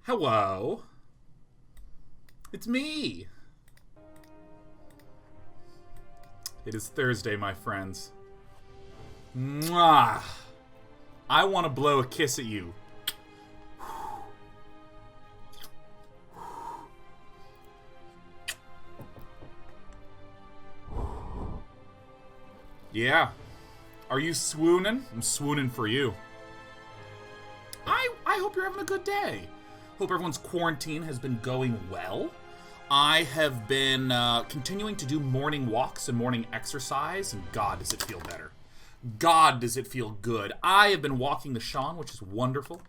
Hello. It's me. It is Thursday, my friends. Mwah. I want to blow a kiss at you. Yeah. Are you swooning? I'm swooning for you. I hope you're having a good day. Hope everyone's quarantine has been going well. I have been continuing to do morning walks and morning exercise, and God, does it feel better. God, does it feel good. I have been walking the Sean, which is wonderful.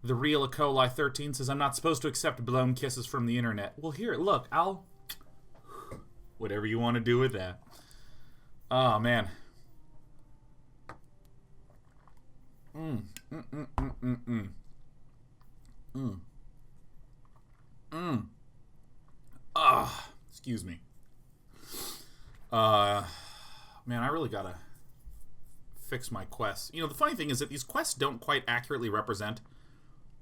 The real Ikoria 13 says, I'm not supposed to accept blown kisses from the internet. Well, here, look, I'll... Whatever you want to do with that. Oh, man. Excuse me. Man, I really gotta fix my quests. You know, the funny thing is that these quests don't quite accurately represent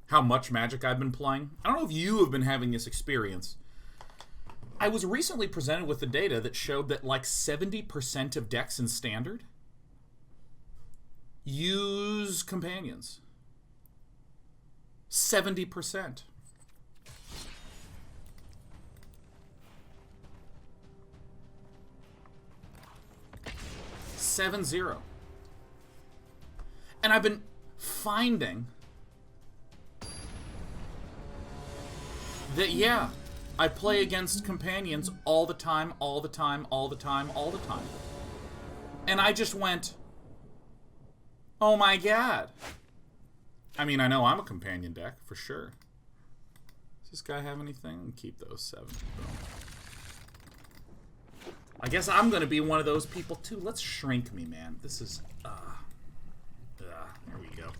how much Magic I've been playing. I don't know if you have been having this experience. I was recently presented with the data that showed that like 70% of decks in Standard use companions. 70%. Seven zero. And I've been finding that, yeah, I play against companions all the time, all the time, all the time, all the time. And I just went, oh my god. I mean, I know I'm a companion deck, for sure. Does this guy have anything? Keep those 7. Boom. I guess I'm going to be one of those people, too. Let's shrink me, man. This is... there we go.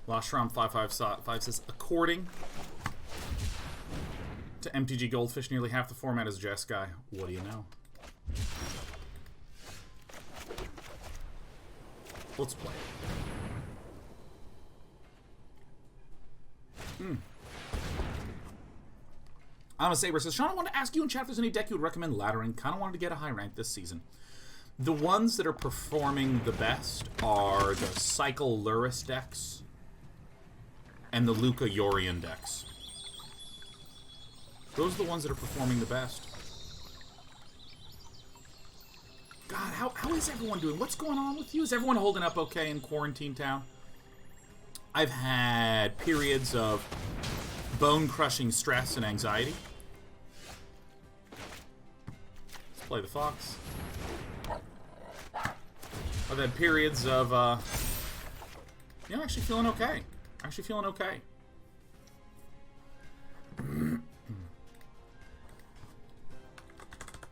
Lashram 555 says, according to MTG Goldfish, nearly half the format is Jeskai. What do you know? Let's play it. I'm a Saber says, Sean, I want to ask you in chat if there's any deck you would recommend laddering. Kind of wanted to get a high rank this season. The ones that are performing the best are the Cycle Lurrus decks and the Luca Yorion decks. Those are the ones that are performing the best. God, how is everyone doing? What's going on with you? Is everyone holding up okay in Quarantine Town? I've had periods of bone-crushing stress and anxiety. Let's play the Fox. I've had periods of, you know, actually feeling okay. Actually feeling okay. And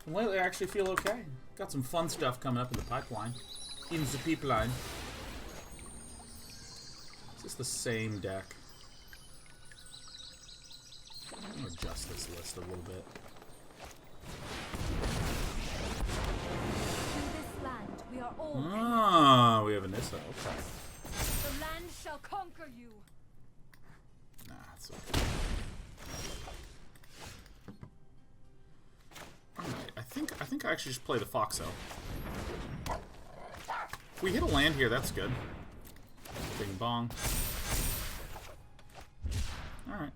lately, I actually feel okay. Got some fun stuff coming up in the pipeline. In the pipeline. Is this the same deck? I'm going to adjust this list a little bit. We are all we have a Nissa. Okay. the land shall conquer you. Nah, it's okay. Alright, I think I actually just play the Foxo. If we hit a land here, that's good. Bing bong. Alright.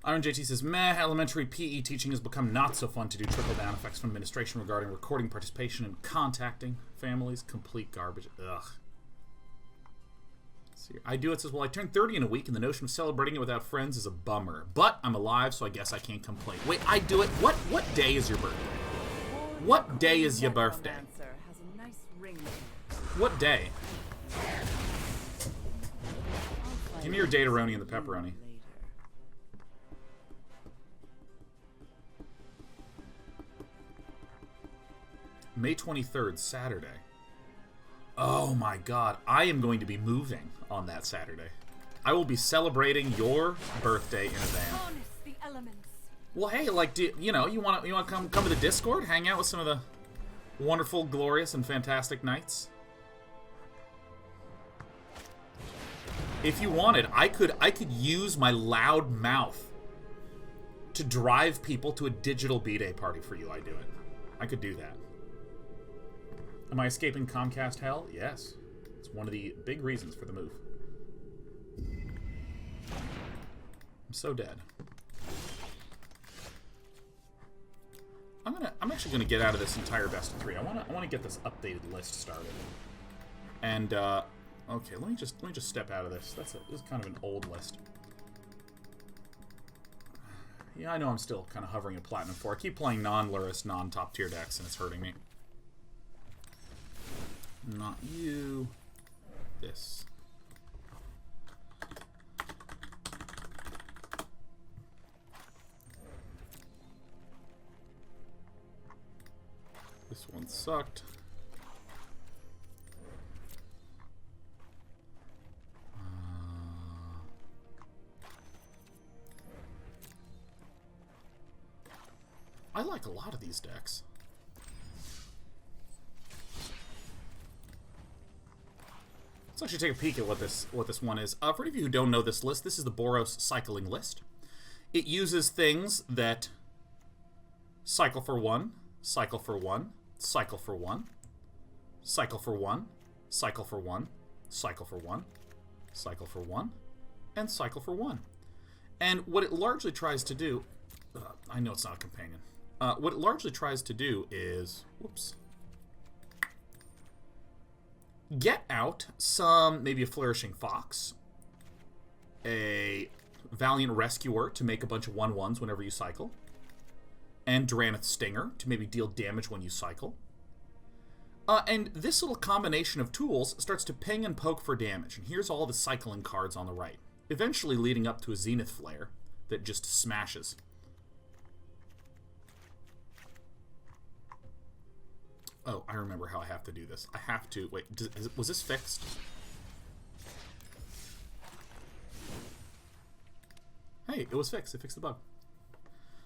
Iron JT says, meh, elementary PE teaching has become not so fun to do. Trickle-down effects from administration regarding recording participation and contacting families. Complete garbage. Ugh. Let's see. I do it says, well, I turned 30 in a week, and the notion of celebrating it without friends is a bummer. But I'm alive, so I guess I can't complain. Wait, I do it. What day is your birthday? What day is your birthday? What day? Give me your Dateroni and the pepperoni. May 23rd, Saturday. Oh my god, I am going to be moving on that Saturday. I will be celebrating your birthday in advance. Harness the elements. Well, hey, like, you know, you want to come to the Discord, hang out with some of the wonderful, glorious, and fantastic knights? If you wanted, I could use my loud mouth to drive people to a digital B-Day party for you. I do it. I could do that. Am I escaping Comcast hell? Yes. It's one of the big reasons for the move. I'm so dead. I'm actually gonna get out of this entire best of 3. I wanna get this updated list started. And okay, let me just step out of this. This is kind of an old list. Yeah, I know I'm still kind of hovering at Platinum 4. I keep playing non-Lurrus, non-top tier decks, and it's hurting me. Not you. This. This one sucked. I like a lot of these decks. Let's actually take a peek at what this one is. For any of you who don't know this list, this is the Boros cycling list. It uses things that cycle for 1, cycle for 1, cycle for 1, cycle for 1, cycle for 1, cycle for 1, cycle for 1, and cycle for 1. And what it largely tries to do, I know it's not a companion. What it largely tries to do is, whoops, get out some, maybe a Flourishing Fox, a Valiant Rescuer to make a bunch of 1/1s whenever you cycle, and Drannith Stinger to maybe deal damage when you cycle. And this little combination of tools starts to ping and poke for damage. And here's all the cycling cards on the right, eventually leading up to a Zenith Flare that just smashes. Oh, I remember how I have to do this. I have to... Wait, was this fixed? Hey, it was fixed. It fixed the bug.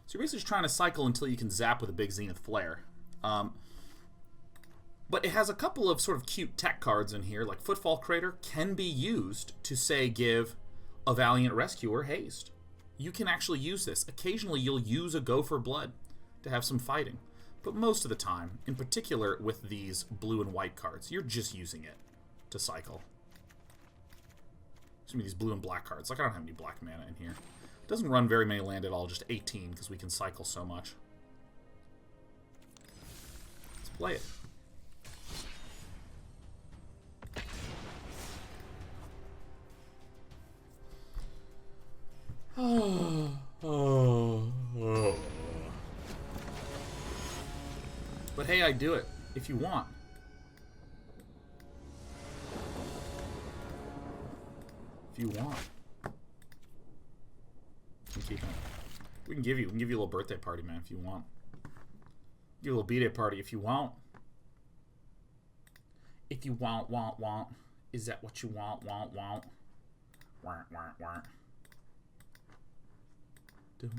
So you're basically just trying to cycle until you can zap with a big Zenith Flare. But it has a couple of sort of cute tech cards in here, like Footfall Crater can be used to, say, give a Valiant Rescuer haste. You can actually use this. Occasionally you'll use a Go for Blood to have some fighting. But most of the time, in particular with these blue and white cards, you're just using it to cycle. Excuse me, these blue and black cards. Like, I don't have any black mana in here. It doesn't run very many land at all, just 18, because we can cycle so much. Let's play it. But hey, I do it, if you want. If you want. We can give you a little birthday party, man, if you want. Give you a little B-Day party if you want. If you want. Is that what you want? Want. Dum.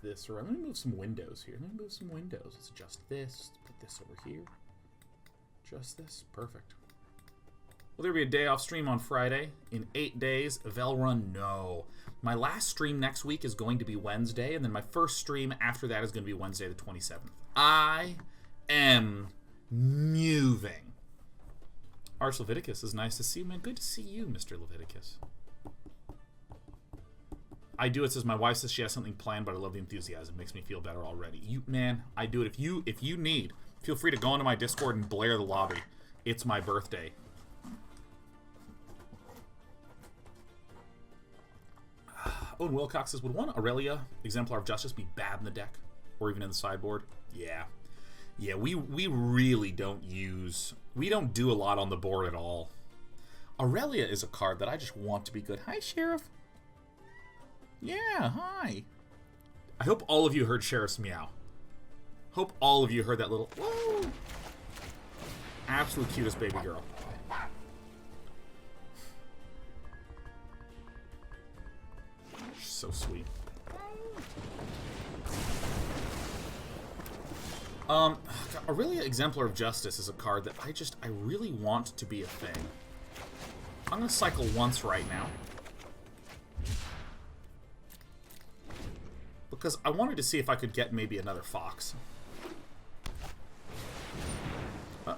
This around. Let me move some windows here. Let me move some windows. Let's adjust this. Let's put this over here. Adjust this. Perfect. Will there be a day off stream on Friday? In 8 days? Vel run? No. My last stream next week is going to be Wednesday, and then my first stream after that is going to be Wednesday the 27th. I am moving. Arch Leviticus is nice to see you, man. Good to see you, Mr. Leviticus. I do it says my wife says she has something planned, but I love the enthusiasm. It makes me feel better already. Man, I do it. If you need, feel free to go into my Discord and blare the lobby. It's my birthday. Owen Wilcox says, would one Aurelia, Exemplar of Justice, be bad in the deck? Or even in the sideboard? Yeah. Yeah, we really don't use... We don't do a lot on the board at all. Aurelia is a card that I just want to be good. Hi, Sheriff. Yeah, hi. I hope all of you heard Sheriff's meow. Hope all of you heard that little... Woo! Absolute cutest baby girl. She's so sweet. Aurelia Exemplar of Justice is a card that I really want to be a thing. I'm going to cycle once right now. Because I wanted to see if I could get maybe another Fox. Uh-oh.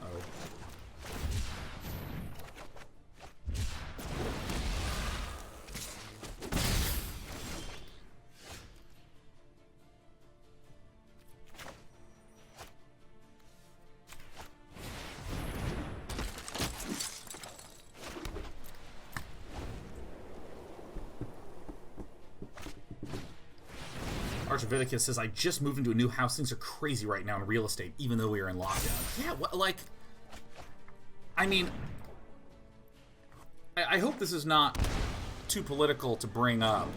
Archivicus says, I just moved into a new house. Things are crazy right now in real estate, even though we are in lockdown. Yeah, what, like... I mean... I hope this is not too political to bring up.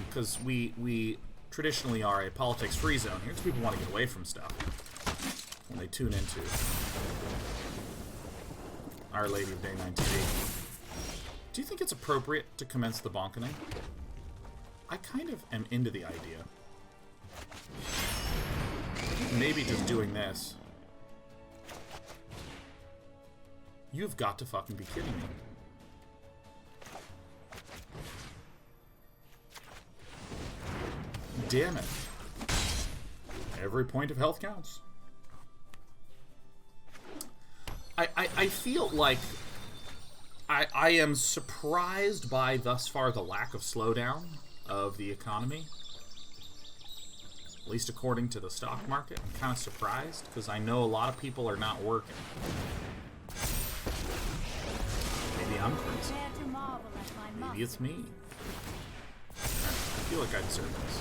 Because we traditionally are a politics-free zone here, because people want to get away from stuff when they tune into Our Lady of Day 9 TV. Do you think it's appropriate to commence the bonkening? I kind of am into the idea. Maybe just doing this. You've got to fucking be kidding me. Damn it. Every point of health counts. I feel like I am surprised by thus far the lack of slowdown of the economy, at least according to the stock market. I'm kind of surprised because I know a lot of people are not working. Maybe I'm crazy. Maybe it's me. I feel like I deserve this.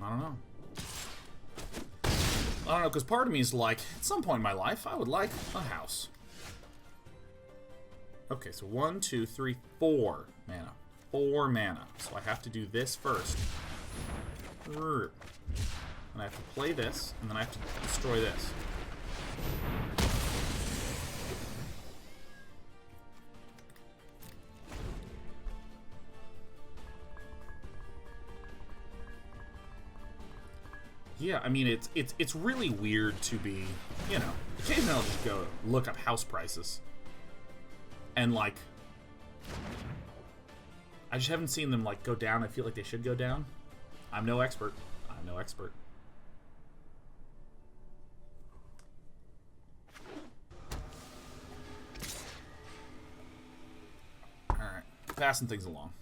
I don't know. I don't know, because part of me is like, at some point in my life, I would like a house. Okay, so 1, 2, 3, 4 mana. 4 mana. So I have to do this first. And I have to play this, and then I have to destroy this. Yeah, I mean, it's really weird to be, you know, occasionally I'll just go look up house prices. And, like, I just haven't seen them, like, go down. I feel like they should go down. I'm no expert. I'm no expert. Alright, passing things along.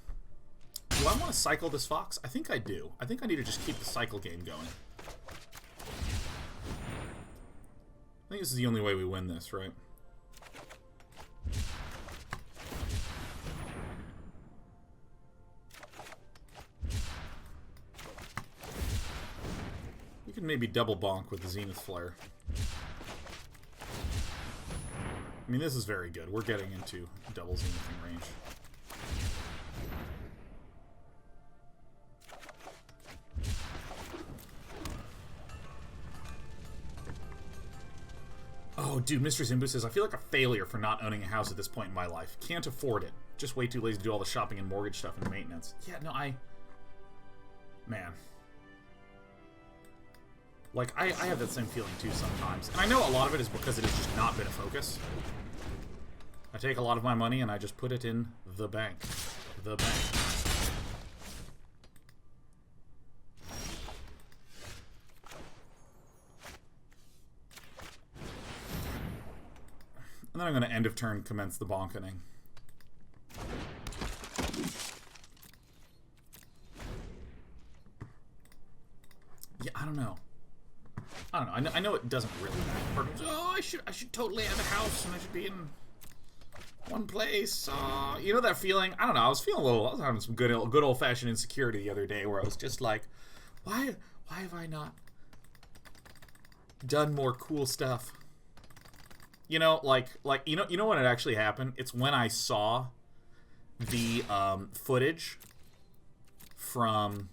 Do I want to cycle this Fox? I think I do. I think I need to just keep the cycle game going. I think this is the only way we win this, right? We can maybe double bonk with the Zenith Flare. I mean, this is very good. We're getting into double Zenith in range. Oh, dude, Mr. Zimbu says, I feel like a failure for not owning a house at this point in my life. Can't afford it. Just way too lazy to do all the shopping and mortgage stuff and maintenance. Yeah, no, man. Like, I have that same feeling, too, sometimes. And I know a lot of it is because it has just not been a focus. I take a lot of my money and I just put it in the bank. The bank. And then I'm going to end of turn commence the bonkening. Yeah, I don't know. I know it doesn't really matter. Oh, I should totally have a house and I should be in one place. You know that feeling? I don't know. I was having some good old-fashioned insecurity the other day where I was just like, why have I not done more cool stuff? You know, like you know when it actually happened? It's when I saw the footage from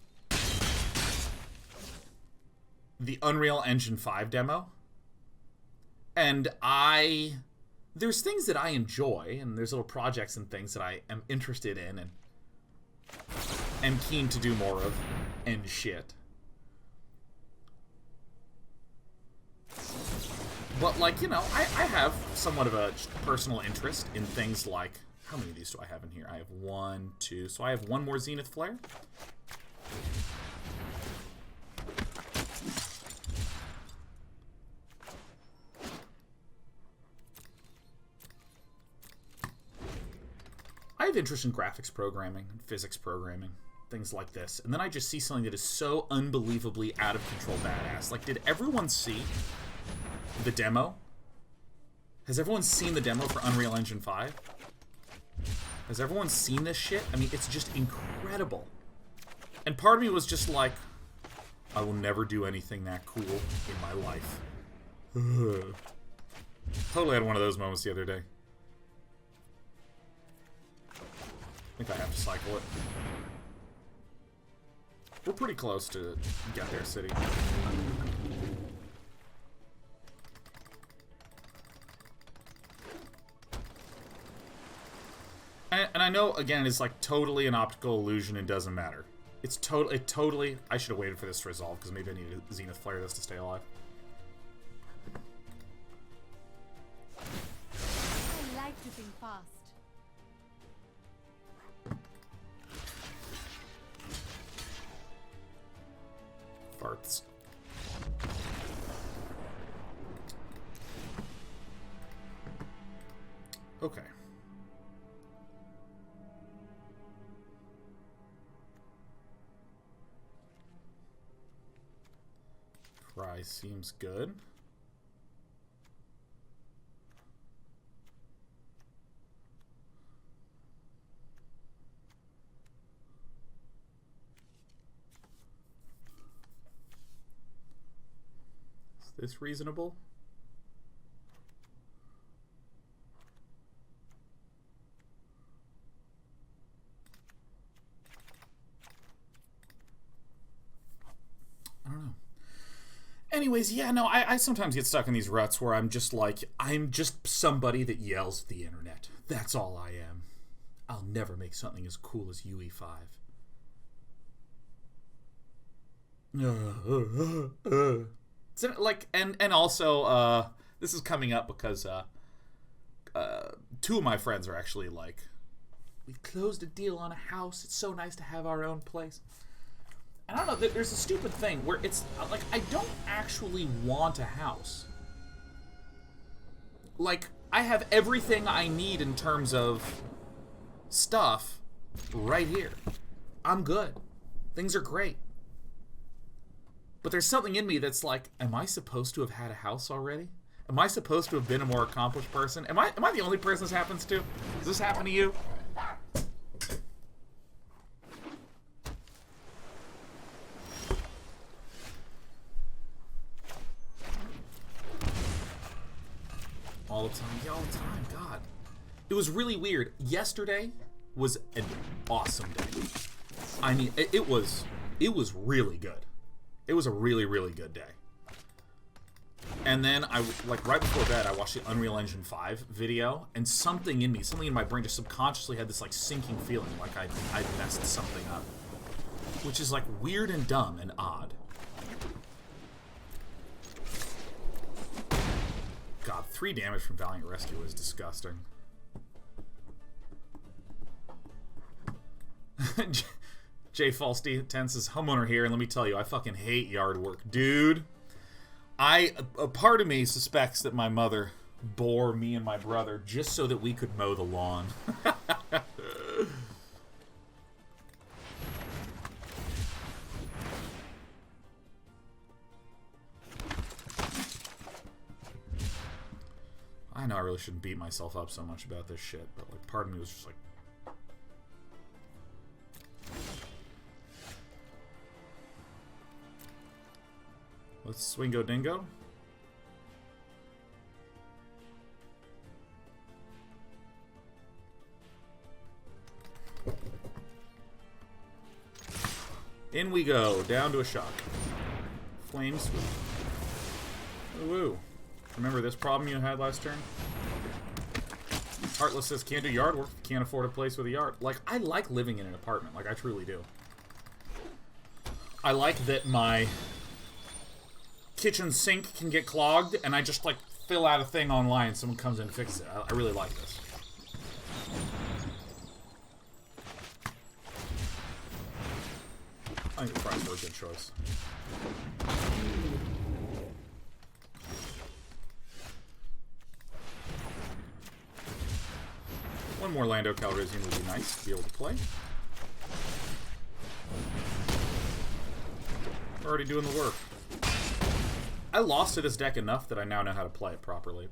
the Unreal Engine 5 demo. And there's things that I enjoy, and there's little projects and things that I am interested in and am keen to do more of, and shit. But, like, you know, I have somewhat of a personal interest in things like... How many of these do I have in here? I have 1, 2... So I have one more Zenith Flare. I have interest in graphics programming and physics programming, things like this. And then I just see something that is so unbelievably out of control badass. Like, did everyone see the demo? Has everyone seen the demo for Unreal Engine 5? Has everyone seen this shit? I mean, it's just incredible. And part of me was just like, I will never do anything that cool in my life. Totally had one of those moments the other day. I think I have to cycle it. We're pretty close to get there, city. And I know, again, it's like totally an optical illusion and doesn't matter. It's totally... I should have waited for this to resolve, because maybe I need a Zenith Flare this to stay alive. I like to think fast. Farts. Okay. Cry seems good. Is this reasonable? I don't know. Anyways, yeah, no, I sometimes get stuck in these ruts where I'm just like, I'm just somebody that yells at the internet. That's all I am. I'll never make something as cool as UE5. So, like, and also, this is coming up because two of my friends are actually like, we've closed a deal on a house. It's so nice to have our own place. And I don't know, there's a stupid thing where it's, like, I don't actually want a house. Like, I have everything I need in terms of stuff right here. I'm good. Things are great. But there's something in me that's like, am I supposed to have had a house already? Am I supposed to have been a more accomplished person? Am I the only person this happens to? Does this happen to you? All the time. Yeah, all the time. God. It was really weird. Yesterday was an awesome day. I mean, it was really good. It was a really, really good day. And then, like, right before bed, I watched the Unreal Engine 5 video, and something in me, something in my brain just subconsciously had this, like, sinking feeling, like I messed something up. Which is, like, weird and dumb and odd. God, 3 damage from Valiant Rescuer is disgusting. J False 10 says, homeowner here, and let me tell you, I fucking hate yard work. Dude, a part of me suspects that my mother bore me and my brother just so that we could mow the lawn. I know I really shouldn't beat myself up so much about this shit, but, like, part of me was just like, let's swingo dingo. In we go, down to a shock. Flames. Woo. Remember this problem you had last turn? Heartless says, can't do yard work, can't afford a place with a yard. Like, I like living in an apartment. Like, I truly do. I like that my kitchen sink can get clogged, and I just, like, fill out a thing online and someone comes in and fixes it. I really like this. I think the price were a good choice. One more Lando Calrissian would be nice to be able to play. We're already doing the work. I lost to this deck enough that I now know how to play it properly.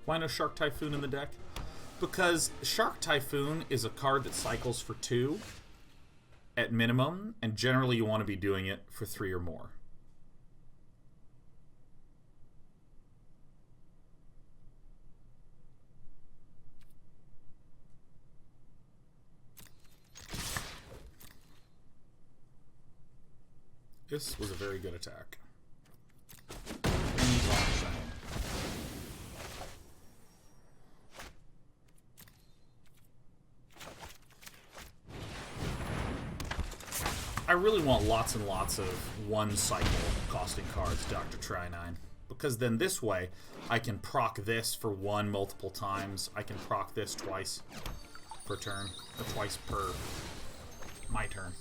Why no Shark Typhoon in the deck? Because Shark Typhoon is a card that cycles for 2 at minimum, and generally you want to be doing it for 3 or more. This was a very good attack. I really want lots and lots of one cycle costing cards, Dr. Trinine. Because then this way, I can proc this for 1 multiple times. I can proc this twice per turn. Or twice per my turn.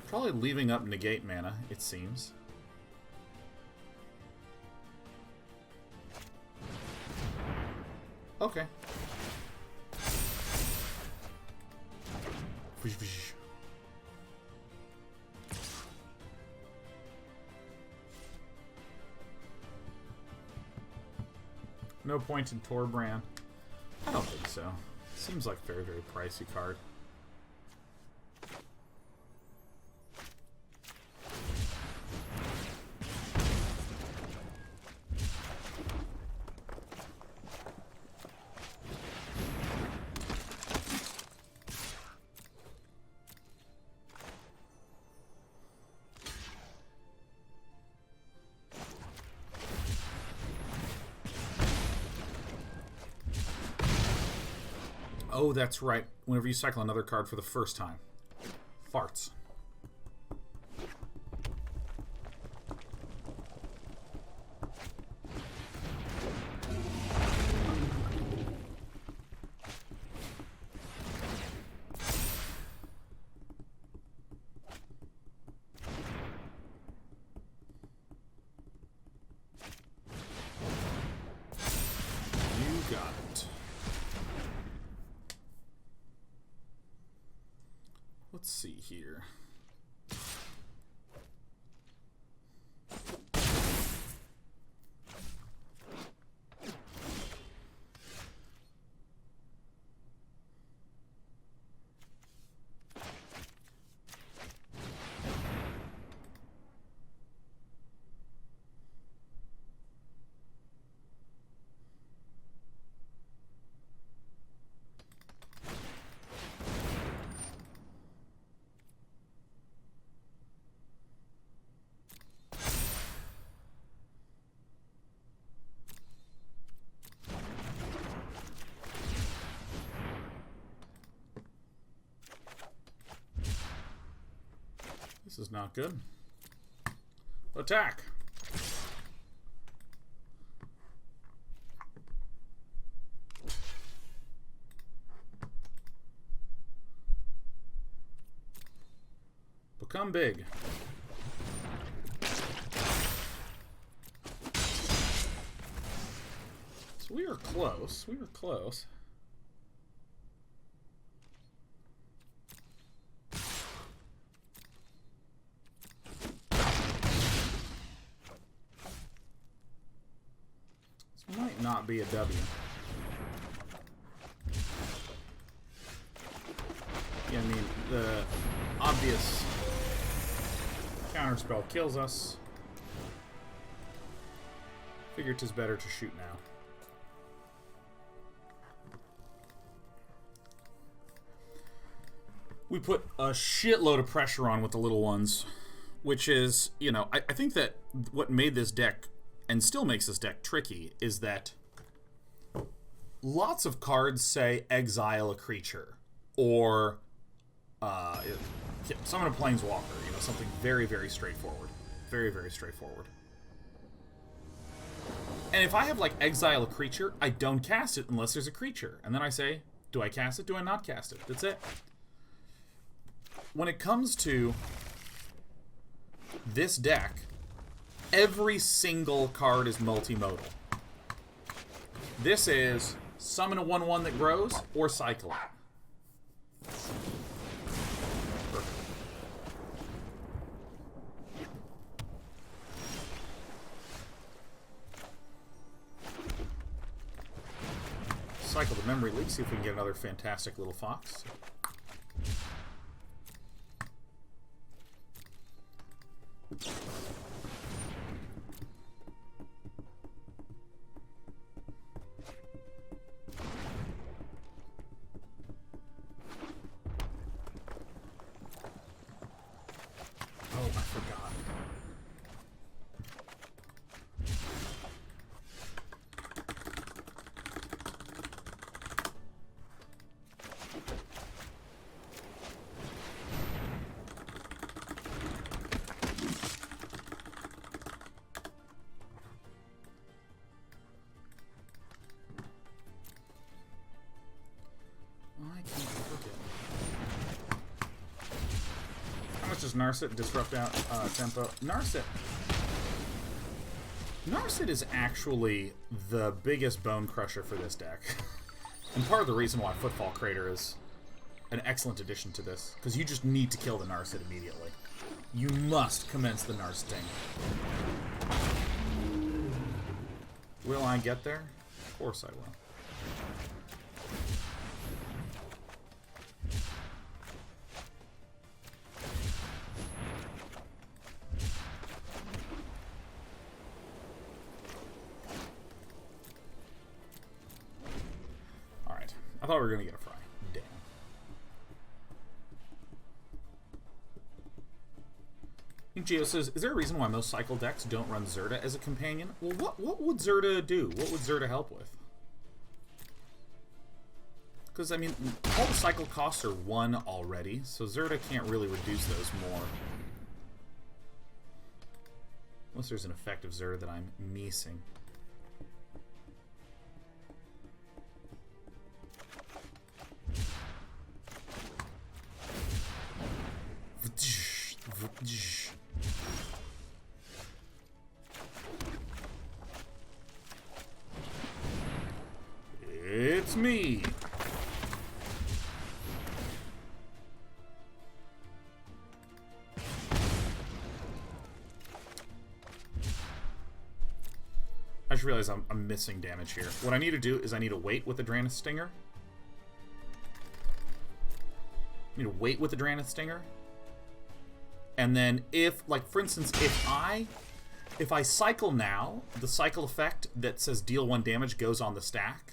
Probably leaving up negate mana, it seems. Okay. No point in Torbrand. I don't think so. Seems like a very, very pricey card. Oh, that's right. Whenever you cycle another card for the first time. Farts. You got it. Let's see here. This is not good. Attack! Become big. So we were close. We were close. not be a W. Yeah, I mean, the obvious counterspell kills us. Figured 'tis better to shoot now. We put a shitload of pressure on with the little ones, which is, you know, I think that what made this deck, and still makes this deck tricky, is that lots of cards say exile a creature, or summon a planeswalker, you know, something very, very straightforward. Very, very straightforward. And if I have, like, exile a creature, I don't cast it unless there's a creature. And then I say, do I cast it? Do I not cast it? That's it. When it comes to this deck, every single card is multimodal. This is summon a 1/1 that grows, or cycle it. Perfect. Cycle the memory leak, see if we can get another fantastic little fox. Oh, I forgot. Does Narset disrupt out tempo? Narset is actually the biggest bone crusher for this deck. And part of the reason why Footfall Crater is an excellent addition to this, because you just need to kill the Narset immediately. You must commence the Narsting. Will I get there? Of course I will. I thought we were going to get a fry. Damn. Geo says, is there a reason why most cycle decks don't run Zirda as a companion? Well, what would Zirda do? What would Zirda help with? Because, I mean, all the cycle costs are 1 already, so Zirda can't really reduce those more. Unless there's an effective Zirda that I'm missing. It's me. I just realized I'm missing damage here. What I need to do is I need to wait with the Drannith Stinger. I need to wait with the Drannith Stinger. And then if, like, for instance, if I cycle now, the cycle effect that says deal 1 damage goes on the stack.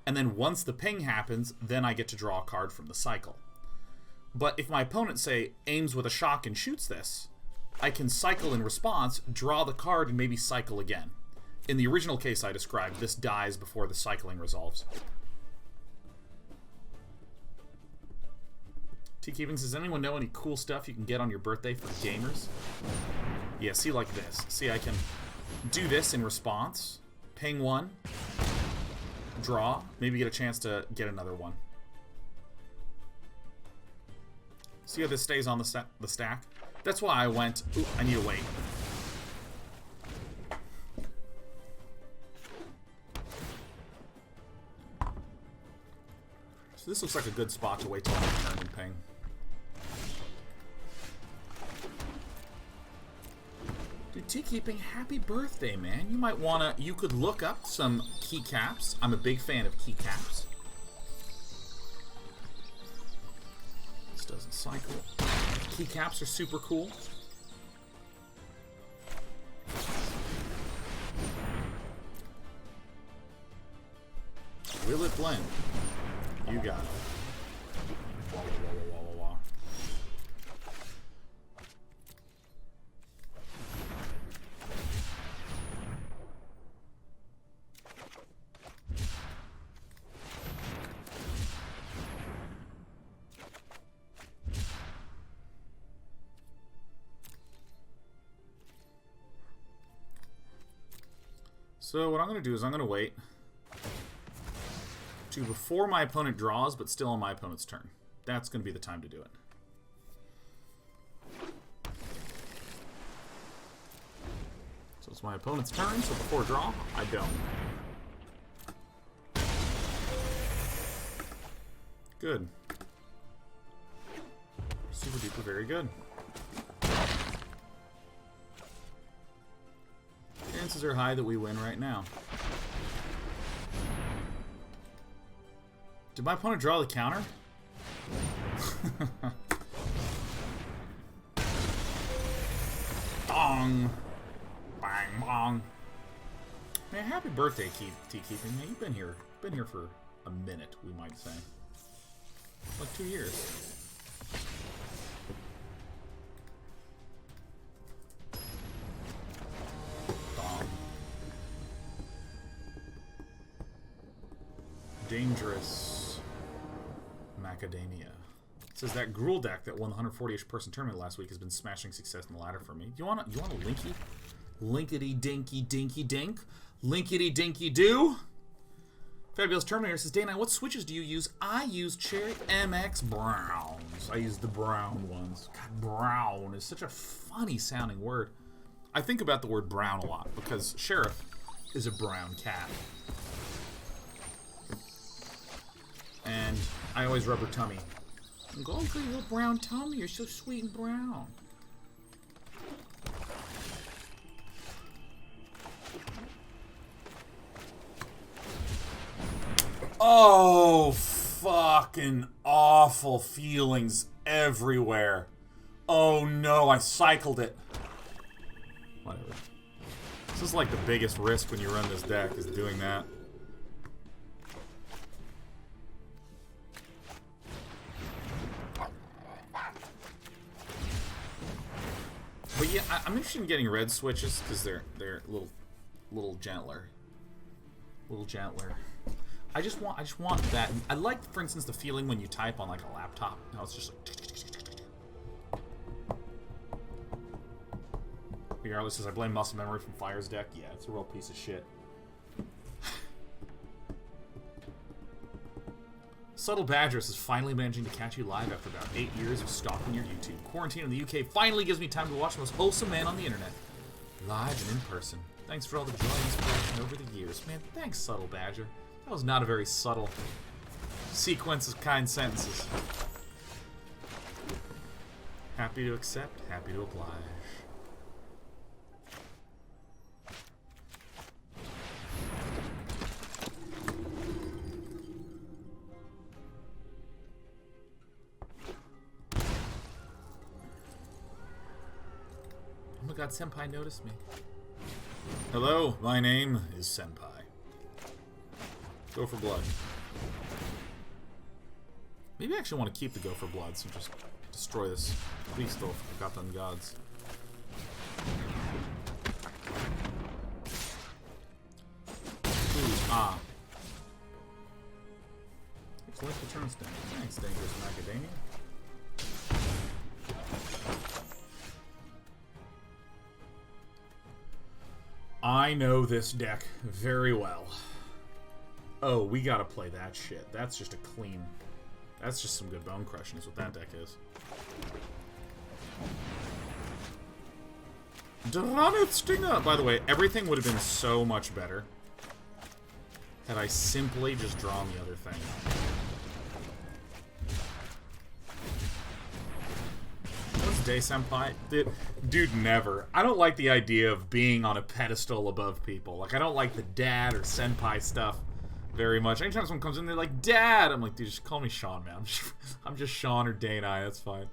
And then once the ping happens, then I get to draw a card from the cycle. But if my opponent, say, aims with a shock and shoots this, I can cycle in response, draw the card, and maybe cycle again. In the original case I described, this dies before the cycling resolves. T-Keepings, does anyone know any cool stuff you can get on your birthday for gamers? Yeah, see, like this. See, I can do this in response, ping 1, draw, maybe get a chance to get another one. See how this stays on the stack? That's why I went, ooh, I need to wait. So this looks like a good spot to wait till I return and ping. Dude, Tea-Keeping, happy birthday, man. You might wanna, you could look up some keycaps. I'm a big fan of keycaps. This doesn't cycle. Keycaps are super cool. Will it blend? You got it. Wah, wah, wah, wah, wah, wah. So what I'm going to do is I'm going to wait to before my opponent draws, but still on my opponent's turn. That's going to be the time to do it. So it's my opponent's turn, so before draw, I don't. Good. Super duper very good. Chances are high that we win right now. Did my opponent draw the counter? Bong! Bang bong! Man, happy birthday, Tea-Keeping. Man, you've been here for a minute, we might say. Like 2 years. Dangerous Macadamia. It says that Gruul deck that won the 140-ish person tournament last week has been smashing success in the ladder for me. You want a linky? Linkity dinky dinky dink? Linkity dinky do? Fabulous Terminator says, Dana, what switches do you use? I use Cherry MX Browns. I use the brown ones. God, brown is such a funny sounding word. I think about the word brown a lot because Sheriff is a brown cat. And I always rub her tummy. And go, oh, good little brown tummy. You're so sweet and brown. Oh, fucking awful feelings everywhere. Oh no, I cycled it. Whatever. This is like the biggest risk when you run this deck, is doing that. But yeah, I'm interested in getting red switches because they're a little gentler. I just want that. I like, for instance, the feeling when you type on like a laptop. You know, it's just like. Regardless, says I blame muscle memory from Fire's deck. Yeah, it's a real piece of shit. Subtle Badgers is finally managing to catch you live after about 8 years of stalking your YouTube. Quarantine in the UK finally gives me time to watch the most wholesome man on the internet. Live and in person. Thanks for all the joy and inspiration over the years. Man, thanks, Subtle Badger. That was not a very subtle sequence of kind sentences. Happy to accept, happy to oblige. Oh my god, Senpai noticed me. Hello, my name is Senpai. Go for blood. Maybe I actually want to keep the go for blood, so just destroy this beast of forgotten gods. Ooh, ah. Collect the turnstone. Thanks, Dangerous Macadamia. I know this deck very well. Oh, we gotta play that shit. That's just a clean... That's just some good bone crushing is what that deck is. Drannith Stinger! By the way, everything would have been so much better had I simply just drawn the other thing. What's day, senpai. Dude, never. I don't like the idea of being on a pedestal above people. Like, I don't like the dad or senpai stuff very much. Anytime someone comes in, they're like, Dad! I'm like, dude, just call me Sean, man. I'm just Sean or Dane I. That's fine.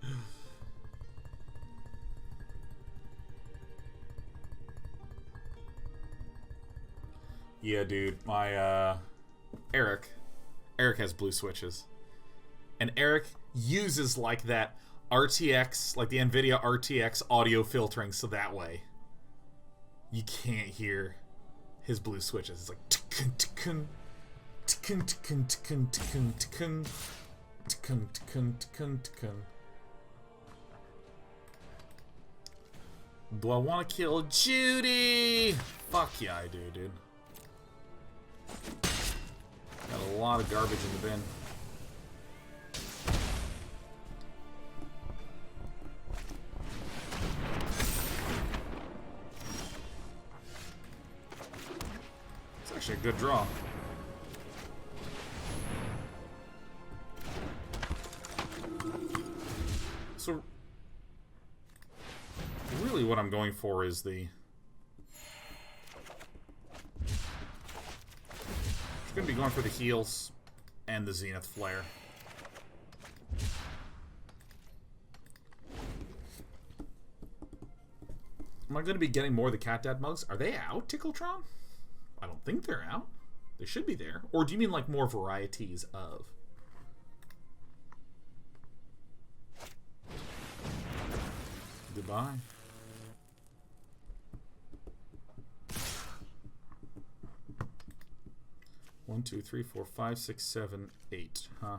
Yeah, dude. My, Eric has blue switches. And Eric uses, like, that RTX, like the NVIDIA RTX audio filtering, so that way you can't hear his blue switches. It's like tikkun, tikkun, tikkun, tikkun, tikkun, tikkun, tikkun, tikkun, tikkun, tikkun, tikkun. Do I want to kill Judy? Fuck yeah, I do, dude. Got a lot of garbage in the bin. Actually a good draw. So really what I'm going for is the just gonna be going for the heals and the Zenith Flare. Am I gonna be getting more of the Cat Dad mugs? Are they out, Tickletron? I don't think they're out. They should be there. Or do you mean like more varieties of? Goodbye. One, two, three, four, five, six, seven, 8. Huh.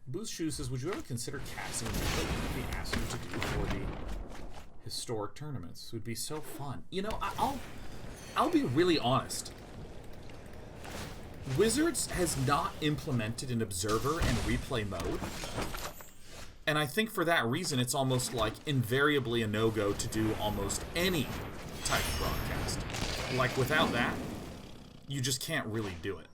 Boost Shoe says, would you ever consider casting what we asked you to do for the historic tournaments? It would be so fun. You know, I'll be really honest. Wizards has not implemented an observer and replay mode. And I think for that reason, it's almost like invariably a no-go to do almost any type of broadcast. Like, without that, you just can't really do it.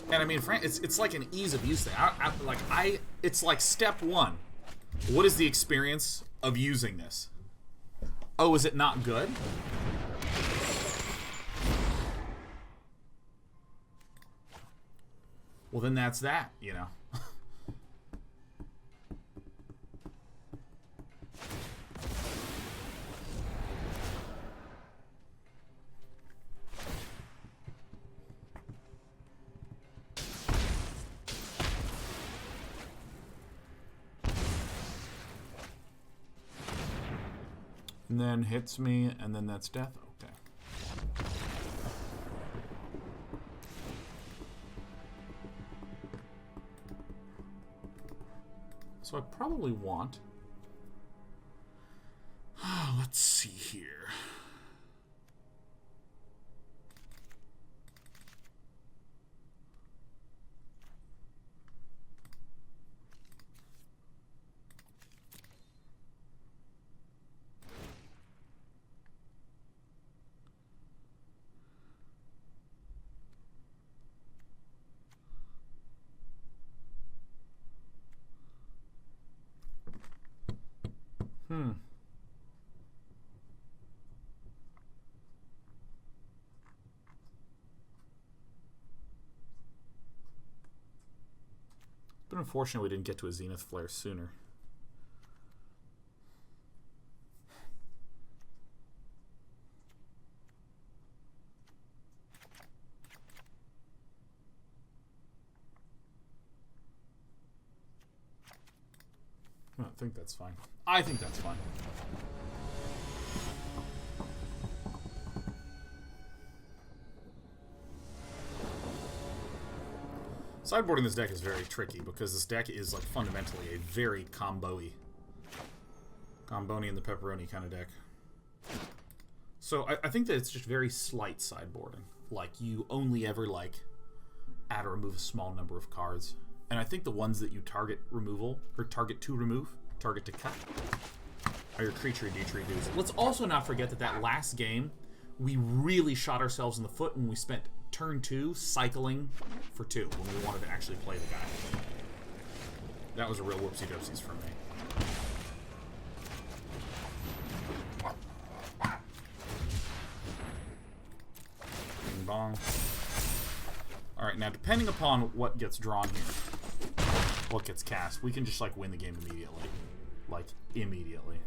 And I mean, it's like an ease of use thing. It's like step one. What is the experience of using this? Oh, is it not good? Well, then that's that, you know. And then hits me, and then that's death. Okay. So I probably want... let's see here. But unfortunately, we didn't get to a Zenith Flare sooner. I think that's fine. I think that's fine. Sideboarding this deck is very tricky because this deck is like fundamentally a very comboni and the pepperoni kind of deck. So I think that it's just very slight sideboarding. Like you only ever like add or remove a small number of cards. And I think the ones that you target removal, or target to remove, target to cut, are your creature D-Tree dudes. Let's also not forget that that last game we really shot ourselves in the foot when we spent turn 2 cycling for 2 when we wanted to actually play the guy. That was a real whoopsie-doopsies for me. Bing bong. Alright, now depending upon what gets drawn here, what gets cast, we can just like win the game immediately. Like, immediately.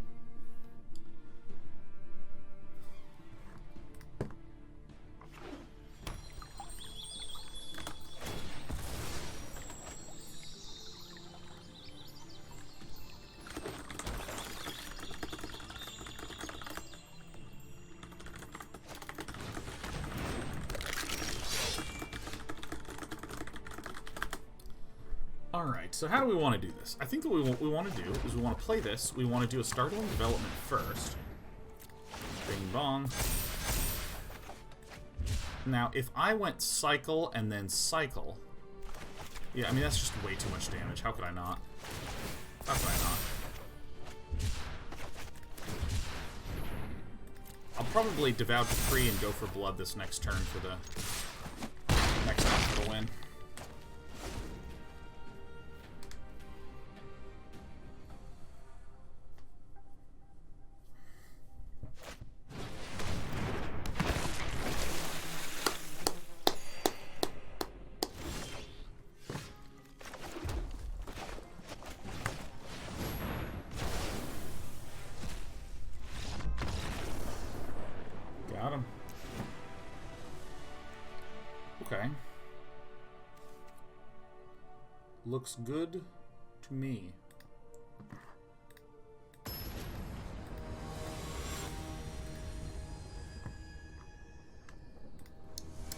Alright, so how do we want to do this? I think that what we want to do is we want to play this. We want to do a Startling Development first. Bing bong. Now, if I went cycle and then cycle... Yeah, I mean, that's just way too much damage. How could I not? How could I not? I'll probably Devout Decree and go for blood this next turn for the... next time for the win. Got him. Okay. Looks good to me.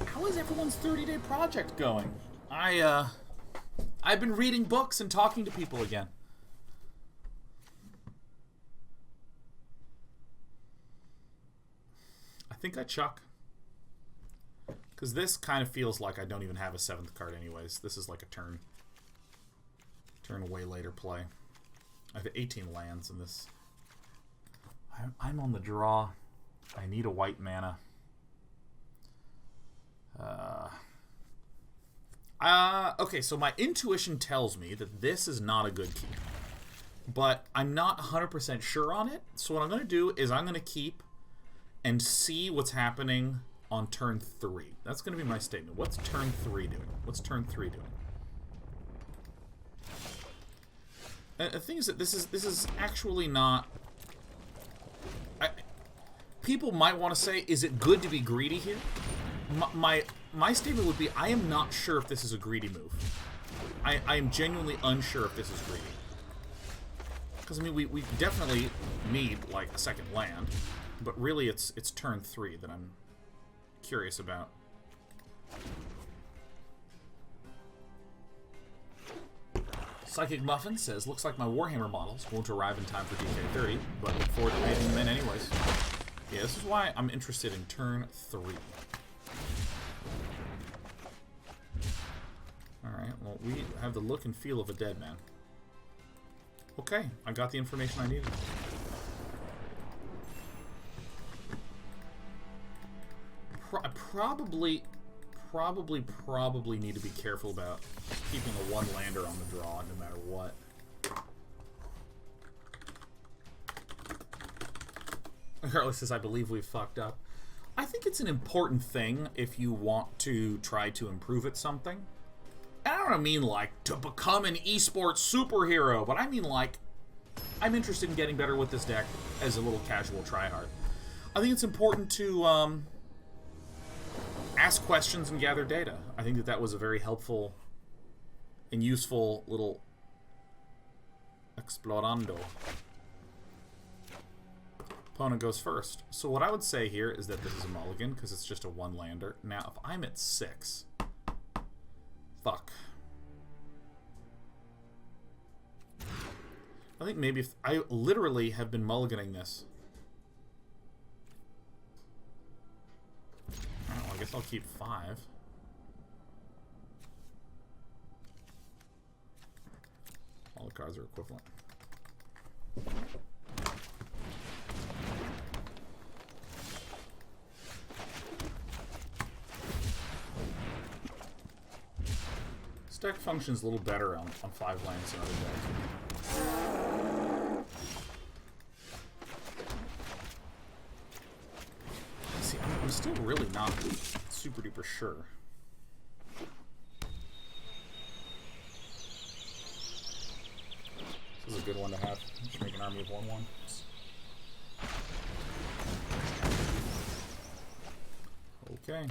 How is everyone's 30-day project going? I've been reading books and talking to people again. I think I chuck. Because this kind of feels like I don't even have a 7th card anyways. This is like a turn way later play. I have 18 lands in this. I'm on the draw. I need a white mana. Okay, so my intuition tells me that this is not a good keep. But I'm not 100% sure on it. So what I'm going to do is I'm going to keep and see what's happening on turn 3. That's going to be my statement. What's turn 3 doing? What's turn 3 doing? The thing is that this is actually not... people might want to say, is it good to be greedy here? My statement would be, I am not sure if this is a greedy move. I am genuinely unsure if this is greedy. Because, I mean, we definitely need, like, a second land. But really, it's turn 3 that I'm curious about. Psychic Muffin says, looks like my Warhammer models won't arrive in time for DK30, but look forward to making them in anyways. Yeah, this is why I'm interested in turn 3. Alright, well, we have the look and feel of a dead man. Okay, I got the information I needed. I probably need to be careful about keeping a one-lander on the draw no matter what. Carlos says, I believe we've fucked up. I think it's an important thing if you want to try to improve at something. And I don't mean, like, to become an esports superhero, but I mean, like, I'm interested in getting better with this deck as a little casual tryhard. I think it's important to, ask questions and gather data. I think that was a very helpful and useful little explorando. Opponent goes first. So what I would say here is that this is a mulligan because it's just a one-lander. Now, if I'm at 6... Fuck. I think maybe if... I literally have been mulliganing this. I guess I'll keep 5. All the cards are equivalent. deck functions a little better on 5 lands than other decks. See, I'm still really not super duper sure. This is a good one to have. Just make an army of 1/1. Okay.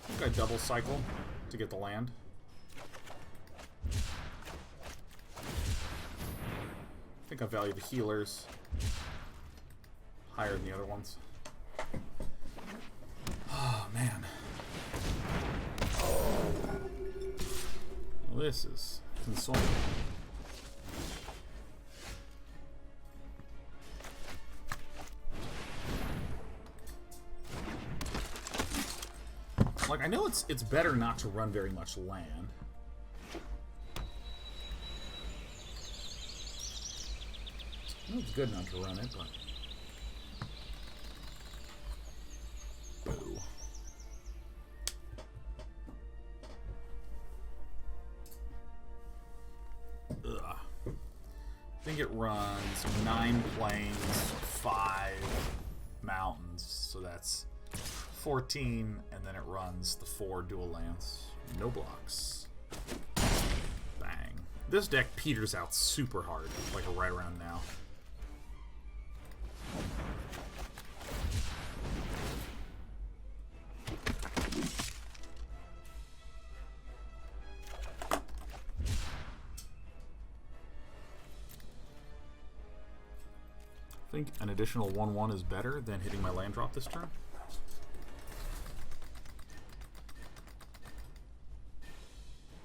I think I double cycle to get the land. I think I value the healers higher than the other ones. Oh, man. Well, this is consoling. Like, I know it's better not to run very much land. I know it's good not to run it, but... Boo. Ugh. I think it runs 9 plains, 5 mountains, so that's 14, and then it runs the 4 dual lands. No blocks. Bang. This deck peters out super hard, like right around now. I think an additional 1/1 is better than hitting my land drop this turn.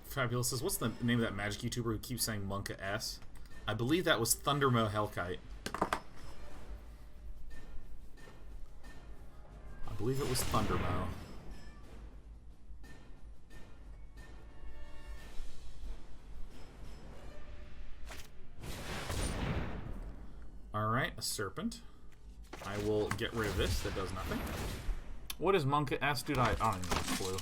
Fabulous says, what's the name of that Magic YouTuber who keeps saying Monka S? I believe that was Thundermo Hellkite. I believe it was Thundermo. Alright, a Serpent. I will get rid of this, that does nothing. What is Monka S? Dude, I don't even have a clue.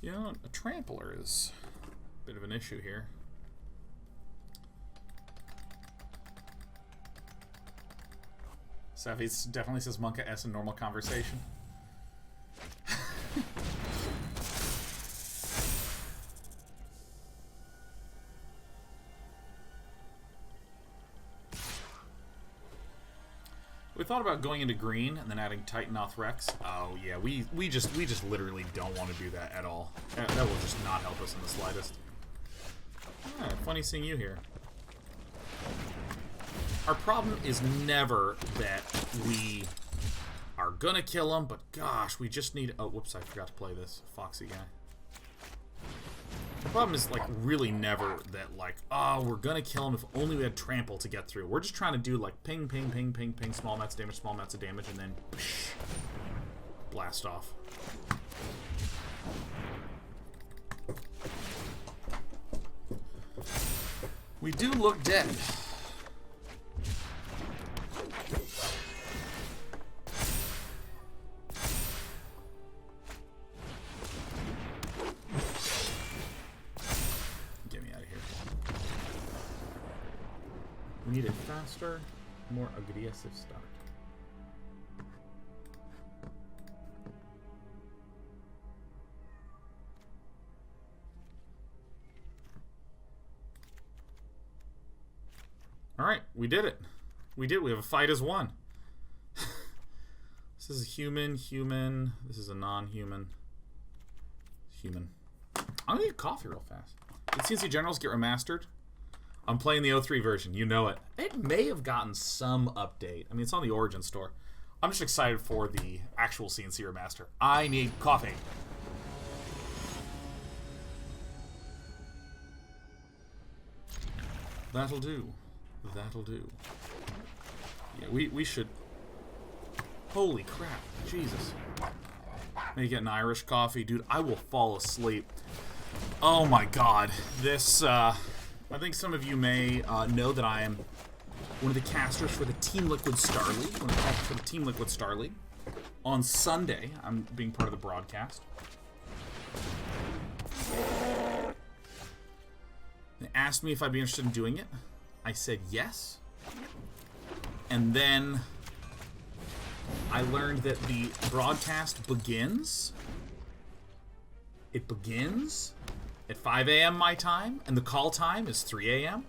You know, a Trampler is a bit of an issue here. Safi definitely says Monka S in normal conversation. We thought about going into green and then adding Titanoth Rex. Oh yeah, we just literally don't want to do that at all. That will just not help us in the slightest. Ah, funny seeing you here. Our problem is never that we are gonna kill him, but gosh, we just need. Oh, whoops! I forgot to play this Foxy guy. The problem is, like, really never that, like, oh, we're gonna kill him if only we had trample to get through. We're just trying to do, like, ping, ping, ping, ping, ping, small amounts of damage, and then psh, blast off. We do look dead. We need a faster, more aggressive start. Alright, we did it. We did. We have a fight as one. This is a human, human. This is a non-human. Human. I'm gonna get coffee real fast. Did CNC Generals get remastered? I'm playing the 03 version. You know it. It may have gotten some update. I mean, it's on the Origin store. I'm just excited for the actual CNC remaster. I need coffee. That'll do. That'll do. Yeah, we should... Holy crap. Jesus. May get an Irish coffee. Dude, I will fall asleep. Oh my god. This, I think some of you may know that I am one of the casters for the Team Liquid Star League. One of the casters for the Team Liquid Star League. On Sunday, I'm being part of the broadcast. They asked me if I'd be interested in doing it. I said yes. And then I learned that the broadcast begins. It begins at 5 a.m. my time, and the call time is 3 a.m.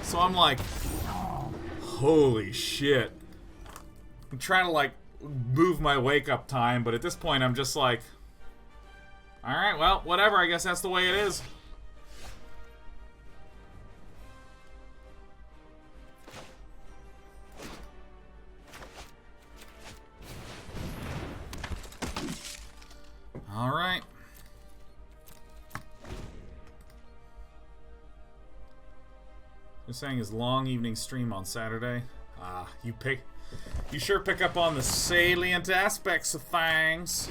So I'm like, holy shit. I'm trying to, like, move my wake-up time, but at this point I'm just like, alright, well, whatever, I guess that's the way it is. Alright. They're saying his long evening stream on Saturday. You sure pick up on the salient aspects of things.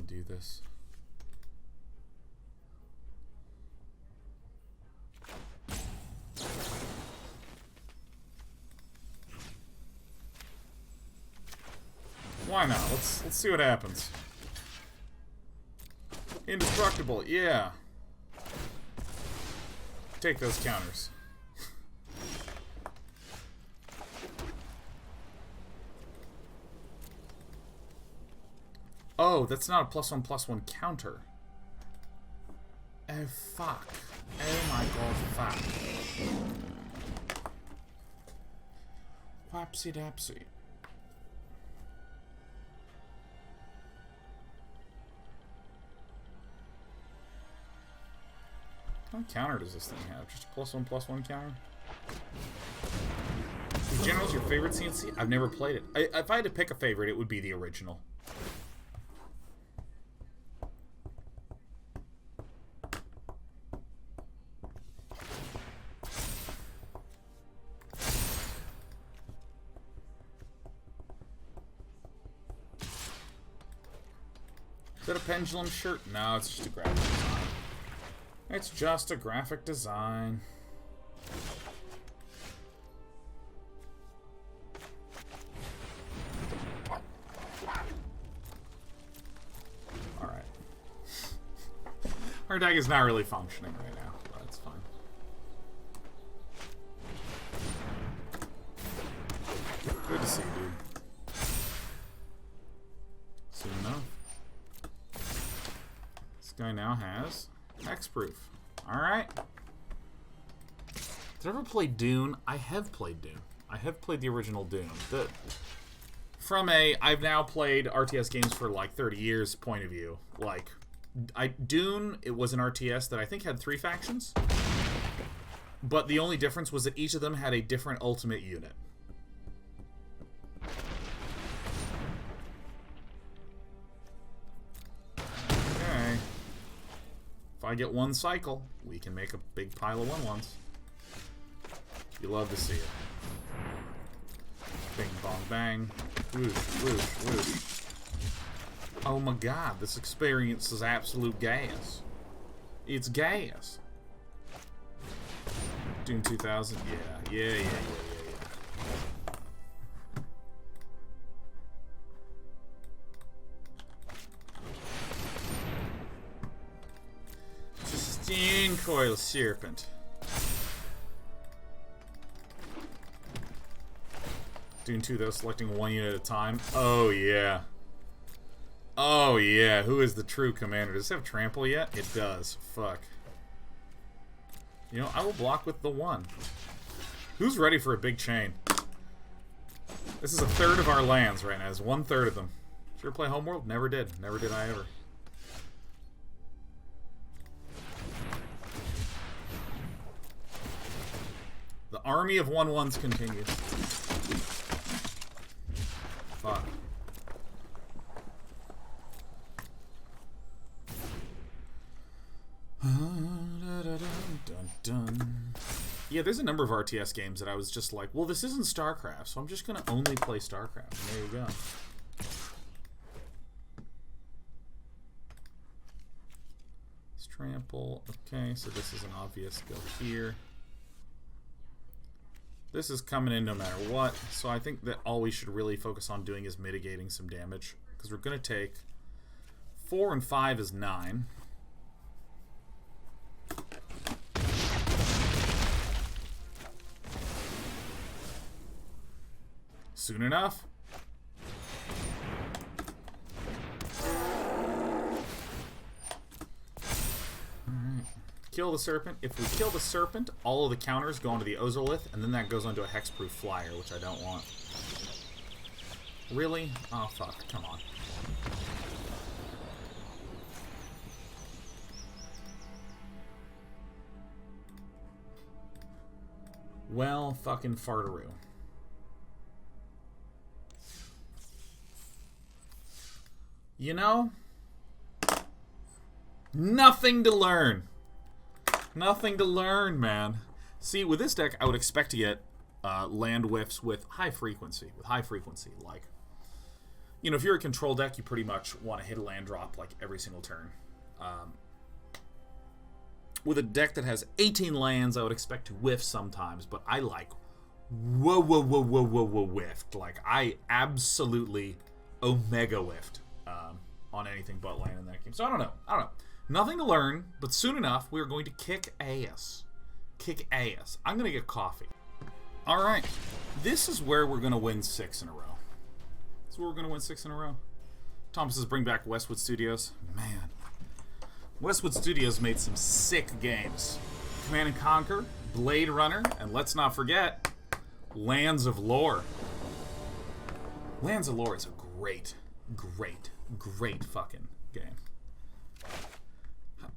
Do this. Why not? Let's see what happens. Indestructible, yeah. Take those counters. Oh, that's not a +1/+1 counter. Oh, fuck. Oh my god, fuck. Whapsy dapsy. What counter does this thing have? Just a +1/+1 counter? In general, is your favorite CNC? I've never played it. If I had to pick a favorite, it would be the original. Is that a pendulum shirt? No, it's just a graphic design. It's just a graphic design. Alright. Our deck is not really functioning right now, but it's fine. Good to see you, dude. Soon enough. Guy now has hexproof. Alright. Did I ever play Dune? I have played Dune. I have played the original Dune. From a I've now played RTS games for like 30 years point of view. Like, Dune, it was an RTS that I think had 3 factions. But the only difference was that each of them had a different ultimate unit. If I get 1 cycle, we can make a big pile of 1/1s. You love to see it. Bing, bong, bang. Whoosh, whoosh, whoosh. Oh my god, this experience is absolute gas. It's gas. Doom 2000, yeah. Coil Serpent. Dune 2 though, selecting 1 unit at a time. Oh yeah. Oh yeah, who is the true commander? Does it have trample yet? It does. Fuck. You know, I will block with the 1. Who's ready for a big chain? This is 1/3 of our lands right now. It's 1/3 of them. Did you ever play Homeworld? Never did. Never did I ever. The army of 1/1s continues. fuck. Yeah, there's a number of RTS games that I was just like, well, this isn't StarCraft, so I'm just going to only play StarCraft. And there you go. Let's trample. Okay, so this is an obvious go here. This is coming in no matter what, so I think that all we should really focus on doing is mitigating some damage. Because we're going to take 4 and 5 is 9. Soon enough. Alright. Kill the serpent. If we kill the serpent, all of the counters go onto the Ozolith, and then that goes onto a hexproof flyer, which I don't want. Really? Oh, fuck. Come on. Well, fucking fartaroo. You know? Nothing to learn. Nothing to learn, man. See, with this deck, I would expect to get land whiffs with high frequency. Like, you know, if you're a control deck, you pretty much want to hit a land drop like every single turn. With a deck that has 18 lands, I would expect to whiff sometimes, but I like whoa whiffed. Like, I absolutely omega whiffed on anything but land in that game. So I don't know. Nothing to learn, but soon enough, we're going to kick ass. I'm going to get coffee. All right. This is where we're going to win 6 in a row. Thomas says bring back Westwood Studios. Man. Westwood Studios made some sick games. Command & Conquer, Blade Runner, and let's not forget, Lands of Lore. Lands of Lore is a great fucking game.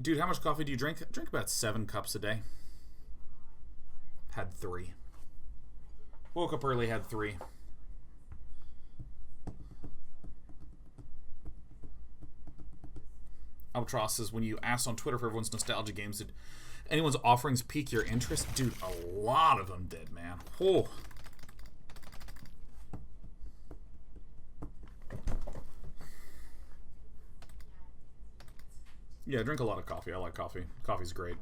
Dude, how much coffee do you drink? I drink about 7 cups a day. Had 3. Woke up early, had 3. Albatross says, when you asked on Twitter for everyone's nostalgia games, did anyone's offerings pique your interest? Dude, a lot of them did, man. Oh. Yeah, I drink a lot of coffee. I like coffee. Coffee's great.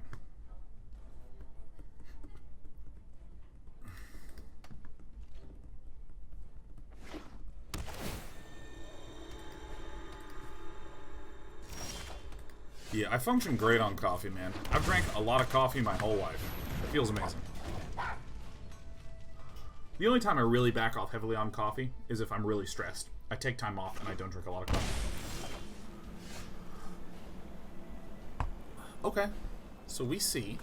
Yeah, I function great on coffee, man. I've drank a lot of coffee my whole life. It feels amazing. The only time I really back off heavily on coffee is if I'm really stressed. I take time off and I don't drink a lot of coffee. Okay, so we see.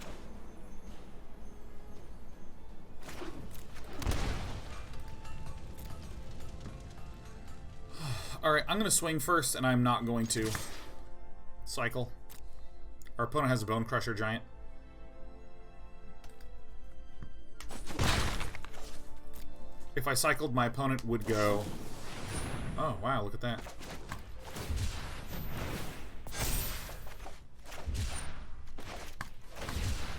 Alright, I'm going to swing first, and I'm not going to cycle. Our opponent has a Bone Crusher Giant. If I cycled, my opponent would go... Oh, wow, look at that.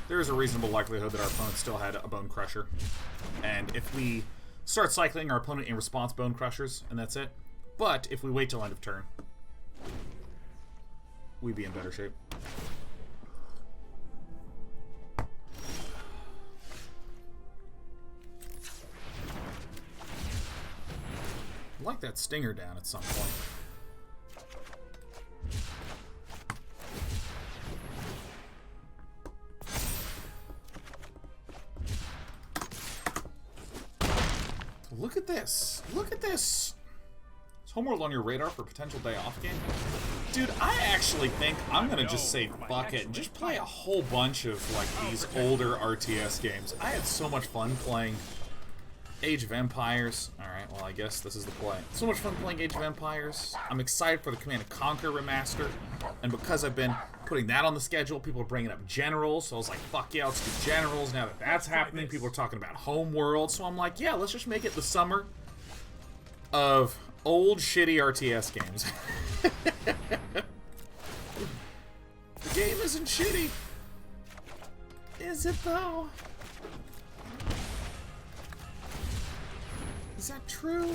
There is a reasonable likelihood that our opponent still had a Bone Crusher. And if we start cycling, our opponent in response Bone Crushers, and that's it. But if we wait till end of turn, we'd be in better shape. I'd like that Stinger down at some point. Look at this. Look at this. Is Homeworld on your radar for a potential day off game? Dude, I actually think I'm going to just say fuck it and just play a whole bunch of like these older RTS games. I had so much fun playing Age of Empires. Alright, well I guess this is the play. So much fun playing Age of Empires. I'm excited for the Command & Conquer remaster. And because I've been putting that on the schedule, people are bringing up Generals. So I was like, fuck yeah, let's do Generals. Now that that's happening, people are talking about Homeworld. So I'm like, yeah, let's just make it the summer of old shitty RTS games. The game isn't shitty. Is it though? Is that true?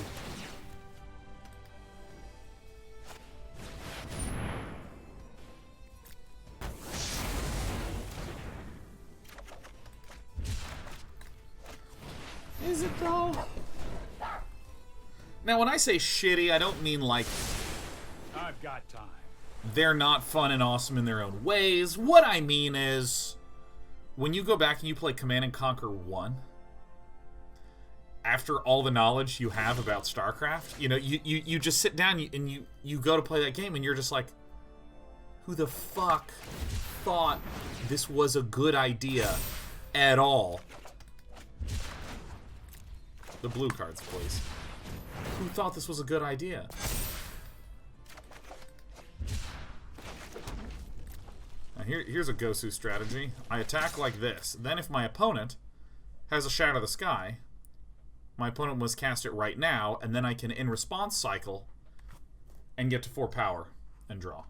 Is it though? Now, when I say shitty, I don't mean like I've got time. They're not fun and awesome in their own ways. What I mean is, when you go back and you play Command & Conquer 1, after all the knowledge you have about StarCraft, you know, you just sit down and you go to play that game and you're just like, who the fuck thought this was a good idea at all? The blue cards, please. Who thought this was a good idea? Now here's a Gosu strategy. I attack like this. Then if my opponent has a Shatter the Sky, my opponent must cast it right now, and then I can in response cycle and get to 4 power and draw.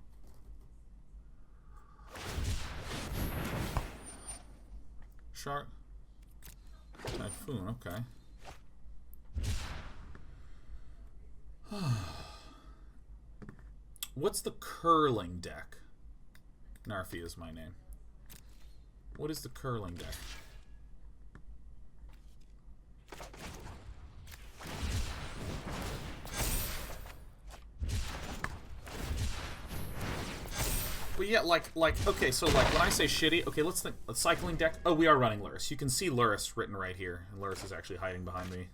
Shark. Typhoon, okay. What's the curling deck? Narfi is my name. What is the curling deck? But yeah, like, okay, so like when I say shitty, okay, let's think. A cycling deck. Oh, we are running Lurrus. You can see Lurrus written right here, and Lurrus is actually hiding behind me.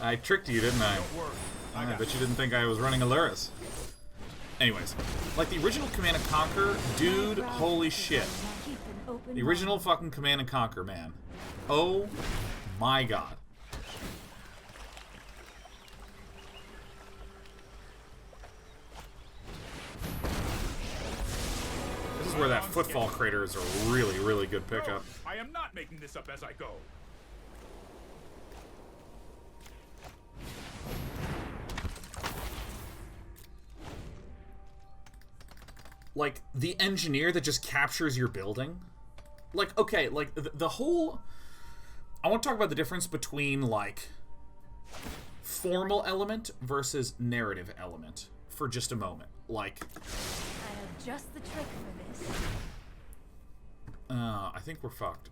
I tricked you, didn't I? Don't worry. I bet you didn't think I was running a Lurrus. Anyways, like the original Command & Conquer, dude, holy shit. The original fucking Command & Conquer, man. Oh my god. This is where that Footfall Crater is a really, really good pickup. I am not making this up as I go. Like, the engineer that just captures your building. Like, okay, like, the whole... I want to talk about the difference between, like, formal element versus narrative element for just a moment. Like... I have just the trick for this. I think we're fucked.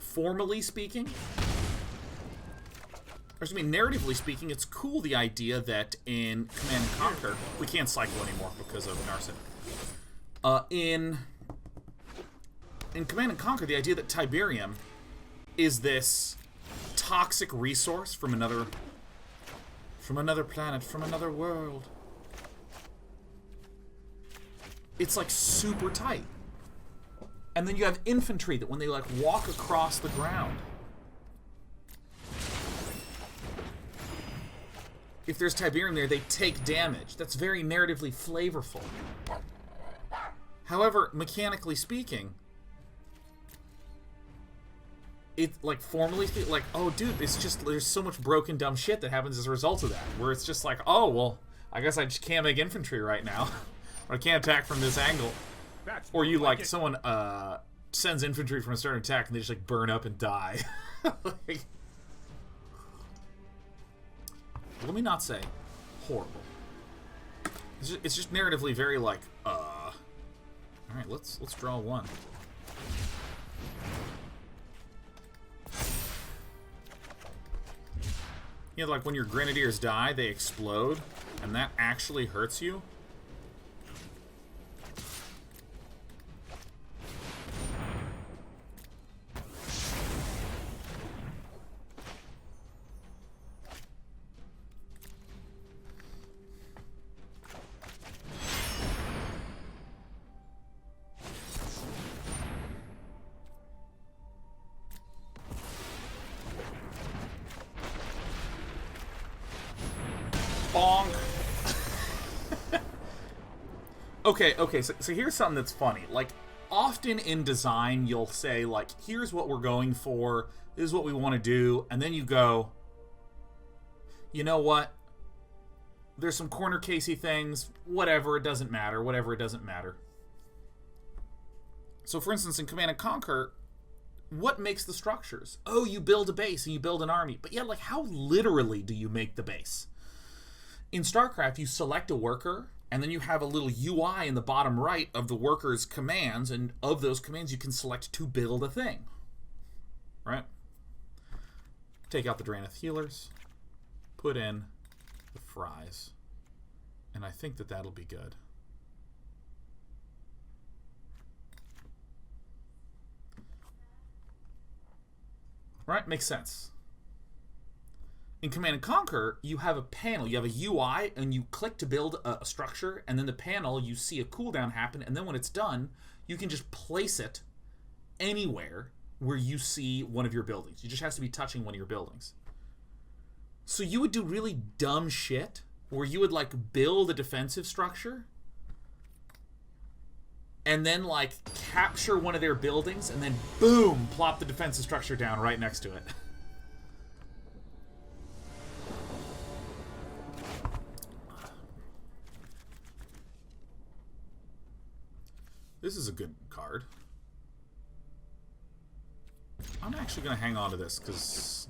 Formally speaking... Or, I mean, narratively speaking, it's cool the idea that in Command & Conquer, we can't cycle anymore because of Narset. In Command & Conquer, the idea that Tiberium is this toxic resource from another planet, from another world. It's like super tight. And then you have infantry that when they like walk across the ground, if there's Tiberium there, they take damage. That's very narratively flavorful. However, mechanically speaking, it, like, formally speaking, like, oh, dude, it's just, there's so much broken, dumb shit that happens as a result of that, where it's just like, oh, well, I guess I just can't make infantry right now. Or I can't attack from this angle. Or you, like, someone, sends infantry from a certain attack and they just, like, burn up and die. Like, let me not say horrible. It's just narratively very like, alright, let's draw one. You know, like when your grenadiers die, they explode, and that actually hurts you. Okay, so here's something that's funny. Like, often in design, you'll say, like, here's what we're going for, this is what we want to do, and then you go, you know what? There's some corner casey things, whatever, it doesn't matter, whatever, it doesn't matter. So, for instance, in Command & Conquer, what makes the structures? Oh, you build a base and you build an army. But yeah, like, how literally do you make the base? In StarCraft, you select a worker, and then you have a little UI in the bottom right of the worker's commands, and of those commands you can select to build a thing. Right? Take out the Drannith Healers, put in the Fries, and I think that that'll be good. Right? Makes sense. In Command & Conquer, you have a panel. You have a UI, and you click to build a structure, and then the panel, you see a cooldown happen, and then when it's done, you can just place it anywhere where you see one of your buildings. It just has to be touching one of your buildings. So you would do really dumb shit, where you would, like, build a defensive structure, and then, like, capture one of their buildings, and then, boom, plop the defensive structure down right next to it. This is a good card. I'm actually going to hang on to this, because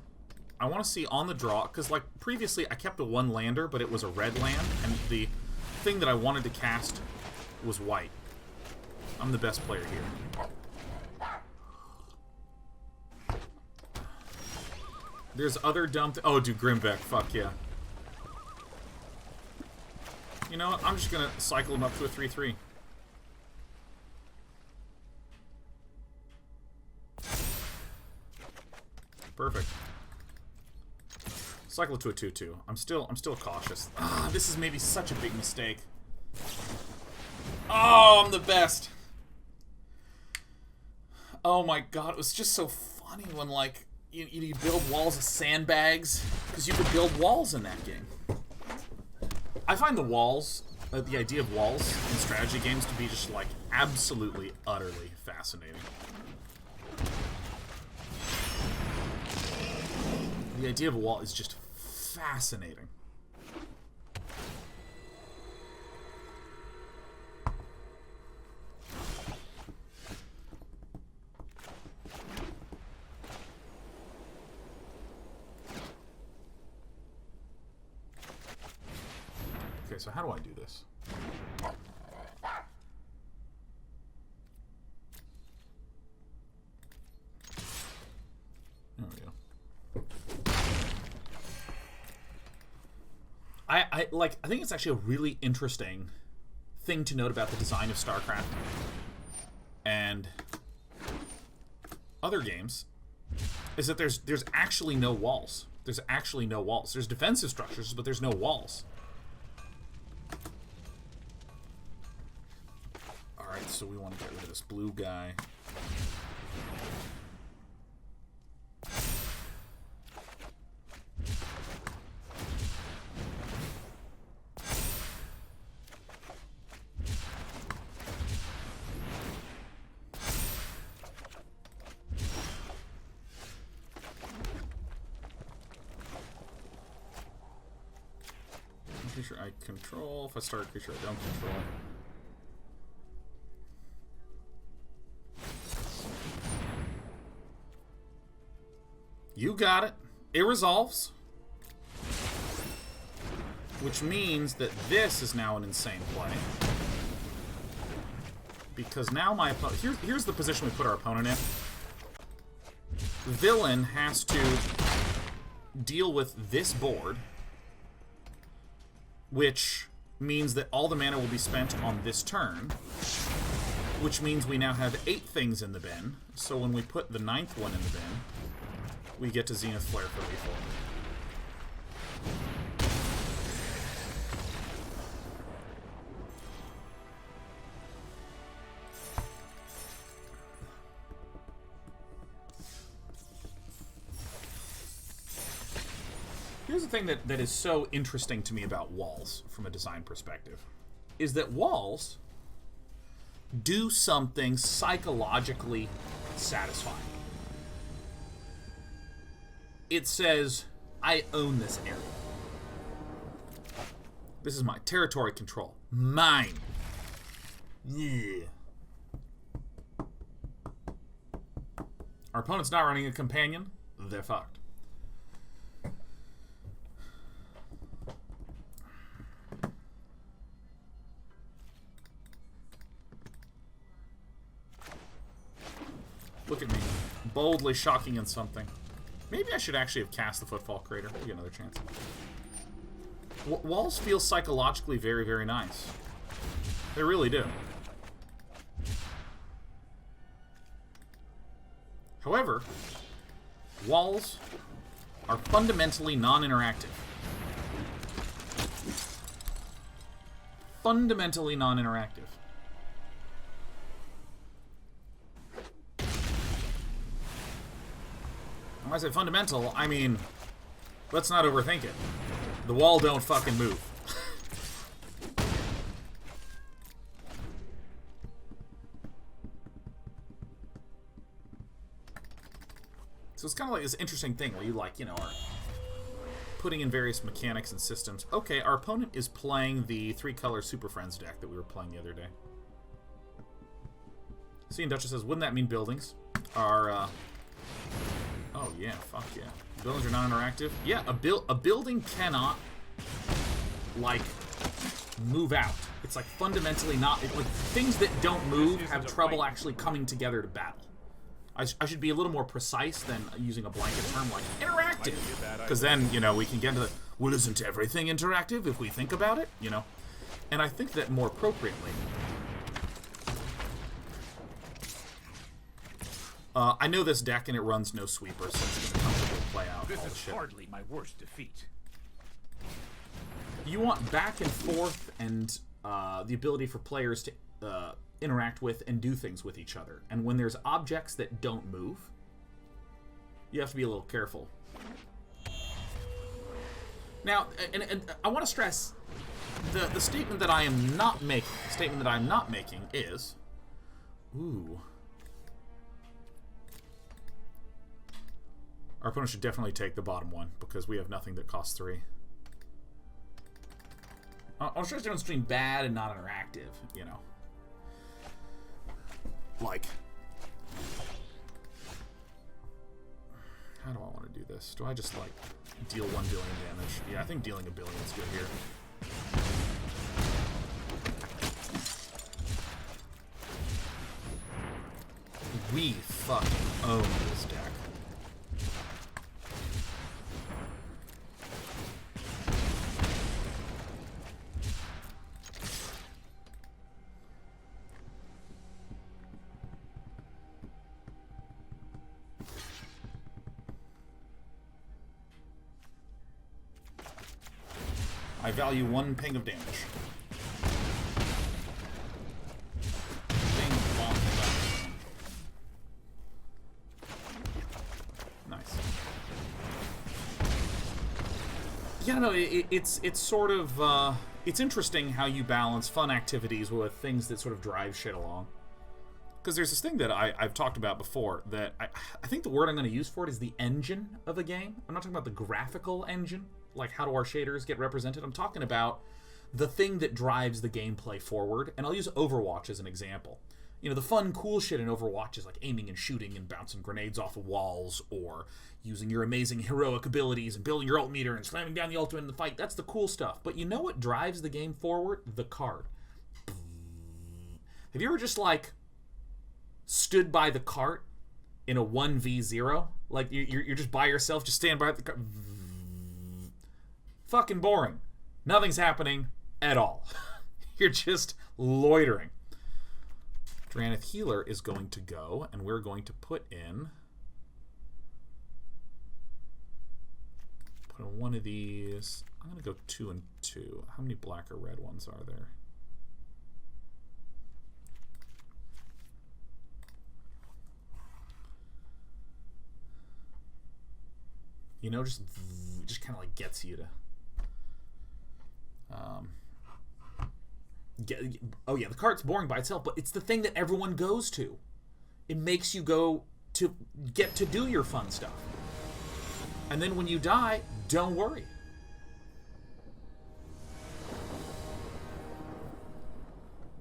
I want to see on the draw, because, like, previously I kept a one lander, but it was a red land, and the thing that I wanted to cast was white. I'm the best player here. There's other dumb oh, dude, Grimbeck, fuck yeah. You know what? I'm just gonna cycle him up to a 3/3. Perfect. Cycle it to a 2/2. I'm still cautious. Ah, this is maybe such a big mistake. Oh, I'm the best. Oh my god, it was just so funny when, like, you build walls of sandbags, because you could build walls in that game. I find the walls, the idea of walls in strategy games to be just, like, absolutely, utterly fascinating. The idea of a wall is just fascinating. Okay, so how do I do this? There we go. I think it's actually a really interesting thing to note about the design of StarCraft and other games is that there's actually no walls. There's actually no walls. There's defensive structures, but there's no walls. Alright, so we want to get rid of this blue guy. Creature I control. If I start a creature I don't control. You got it. It resolves. Which means that this is now an insane play. Because now my opponent... Here's the position we put our opponent in. The villain has to deal with this board, which means that all the mana will be spent on this turn, which means we now have 8 things in the bin. So when we put the 9th one in the bin, we get to Zenith Flare for lethal. Here's the thing that is so interesting to me about walls from a design perspective, is that walls do something psychologically satisfying. It says, I own this area. This is my territory control. Mine. Yeah. Our opponent's not running a companion. They're fucked. Look at me. Boldly shocking in something. Maybe I should actually have cast the Footfall Crater. We'll get another chance. Walls feel psychologically very, very nice. They really do. However, walls are fundamentally non-interactive. Fundamentally non-interactive. When I say fundamental, I mean, let's not overthink it. The wall don't fucking move. So it's kind of like this interesting thing where you, like, you know, are putting in various mechanics and systems. Okay, our opponent is playing the 3-color Super Friends deck that we were playing the other day. See, and Duchess says, wouldn't that mean buildings are, oh, yeah, fuck yeah. Buildings are non-interactive? Yeah, a building cannot, like, move out. It's, like, fundamentally not... like, things that don't move have trouble actually coming together to battle. I should be a little more precise than using a blanket term like interactive. Because then, you know, we can get into the... well, isn't everything interactive if we think about it? You know? And I think that more appropriately... I know this deck and it runs no sweeper, so it's going to comfortably play out. This all is shit. hardly my worst defeat. You want back and forth and the ability for players to interact with and do things with each other. And when there's objects that don't move, you have to be a little careful. Now, and I want to stress the statement that I am not making. The statement that I'm not making is, ooh. Our opponent should definitely take the bottom one, because we have nothing that costs 3. I'll show you the difference between bad and not interactive, you know. Like, how do I want to do this? Do I just, like, deal 1 billion damage? Yeah, I think dealing 1 billion is good here. We fucking own this deck. I value 1 ping of damage. Ping, bomb, bomb. Nice. Yeah, no, it's sort of it's interesting how you balance fun activities with things that sort of drive shit along. Because there's this thing that I've talked about before that I think the word I'm going to use for it is the engine of a game. I'm not talking about the graphical engine. Like, how do our shaders get represented? I'm talking about the thing that drives the gameplay forward, and I'll use Overwatch as an example. You know, the fun, cool shit in Overwatch is like aiming and shooting and bouncing grenades off of walls, or using your amazing heroic abilities and building your ult meter and slamming down the ultimate in the fight. That's the cool stuff. But you know what drives the game forward? The card. Have you ever just, like, stood by the cart in a 1v0? Like, you're just by yourself, just stand by the cart. Fucking boring. Nothing's happening at all. You're just loitering. Drannith Healer is going to go, and we're going to put in one of these. I'm going to go 2 and 2. How many black or red ones are there? You know, just kind of like gets you to oh yeah, the card's boring by itself, but it's the thing that everyone goes to. It makes you go to get to do your fun stuff. And then when you die, don't worry.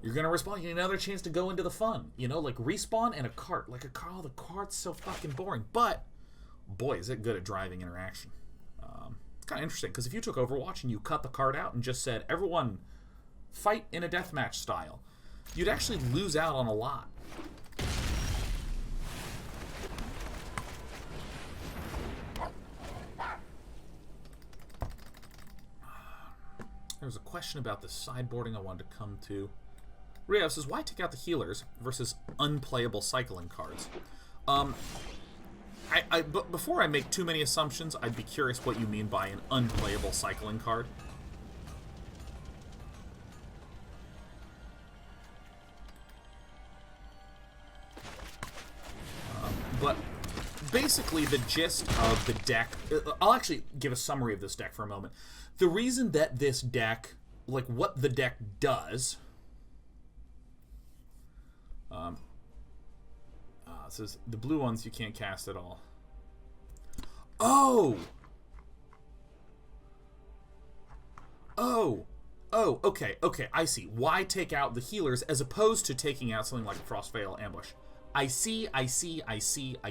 You're going to respawn. You get another chance to go into the fun. You know, like respawn and a cart. Like a car. Oh, the cart's so fucking boring. But, boy, is it good at driving interaction. It's kind of interesting, because if you took Overwatch and you cut the card out and just said, everyone fight in a deathmatch style, you'd actually lose out on a lot. There was a question about the sideboarding I wanted to come to. Rio says, why take out the healers versus unplayable cycling cards? But before I make too many assumptions, I'd be curious what you mean by an unplayable cycling card. But basically the gist of the deck... I'll actually give a summary of this deck for a moment. The reason that this deck, like what the deck does... it says the blue ones you can't cast at all. Oh, okay, I see. Why take out the healers as opposed to taking out something like a Frostveil Ambush? I see, I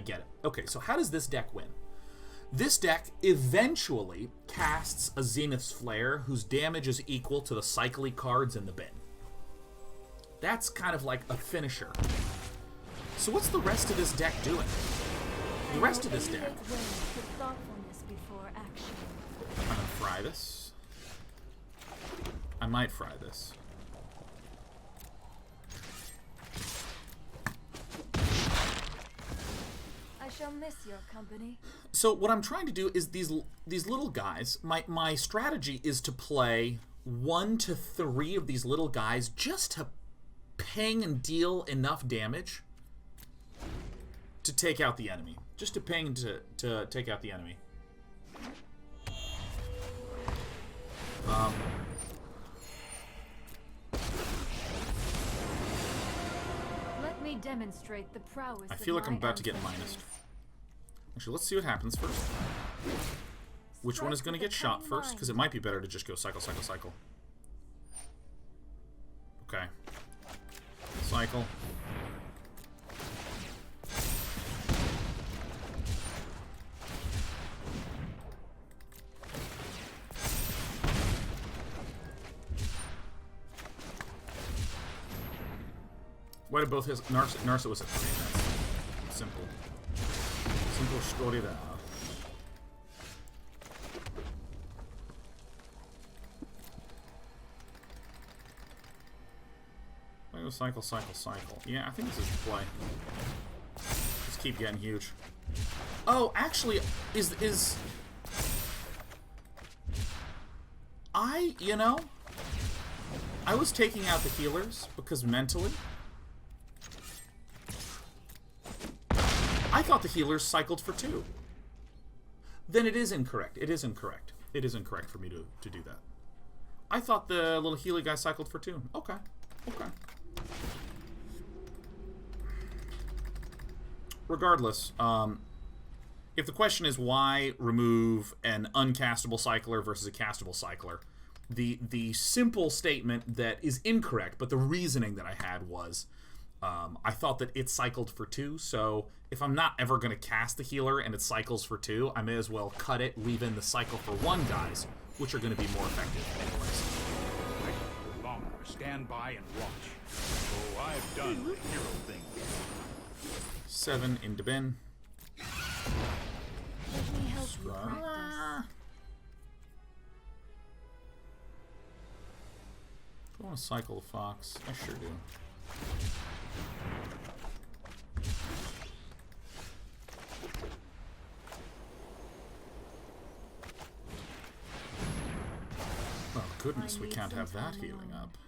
get it. Okay, so how does this deck win? This deck eventually casts a Zenith Flare whose damage is equal to the cycly cards in the bin. That's kind of like a finisher. So what's the rest of this deck doing? The rest of this deck... I'm gonna fry this. I might fry this. I shall miss your company. So what I'm trying to do is these little guys, my strategy is to play 1 to 3 of these little guys just to ping and deal enough damage to take out the enemy. Just to ping to take out the enemy. Let me demonstrate the prowess. I feel like I'm about to get minused. Actually, let's see what happens first. Which one is going to get shot first? Because it might be better to just go cycle, cycle, cycle. Okay. Cycle. Why did both his... Narsa was at 3. That's simple. Simple story there. I go cycle, cycle, cycle. Yeah, I think this is the play. Just keep getting huge. Oh, actually, is... you know... I was taking out the healers because mentally... I thought the healers cycled for 2. Then it is incorrect. It is incorrect. It is incorrect for me to do that. I thought the little Healy guy cycled for 2. Okay. Okay. Regardless, if the question is why remove an uncastable cycler versus a castable cycler, the simple statement that is incorrect, but the reasoning that I had was... I thought that it cycled for 2, so if I'm not ever going to cast the healer and it cycles for 2, I may as well cut it, leave in the cycle for 1 guys, which are going to be more effective anyways. I no longer stand by and watch. So I've done the hero thing. 7 into bin. Let me help you practice. Do I want to cycle the Fox? I sure do. Oh goodness, we can't have that healing up.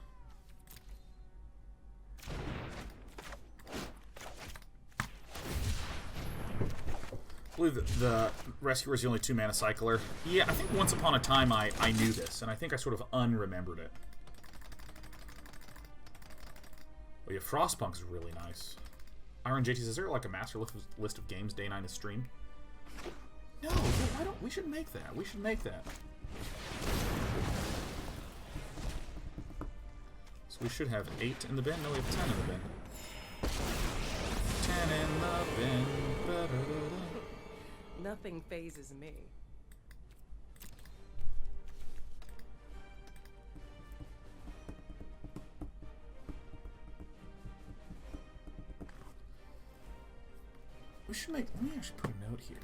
I believe that the Rescuer is the only 2-mana cycler. Yeah, I think once upon a time I knew this, and I think I sort of unremembered it. Ikoria. Frostpunk is really nice. Iron JT, is there like a master list of games day 9 is streamed? No, why don't we should make that. We should make that. So we should have 8 in the bin. No, we have 10 in the bin. 10 in the bin. Nothing phases me. We should make. Let me actually put a note here.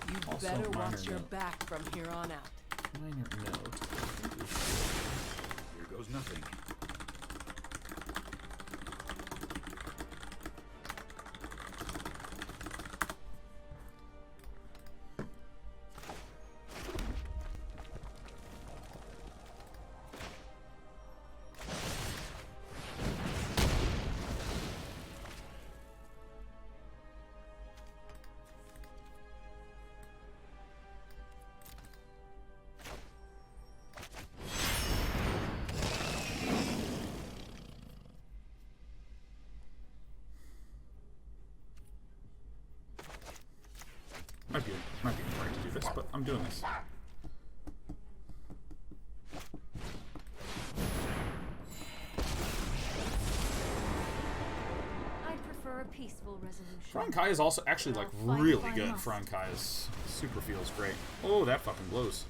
You better watch your back from here on out. Minor note. Here goes nothing. Might be hard to do this, but I'm doing this. I prefer a peaceful resolution. Frankai is also actually like I'll really fight good. must. Frankai's super feels great. Oh, that fucking blows.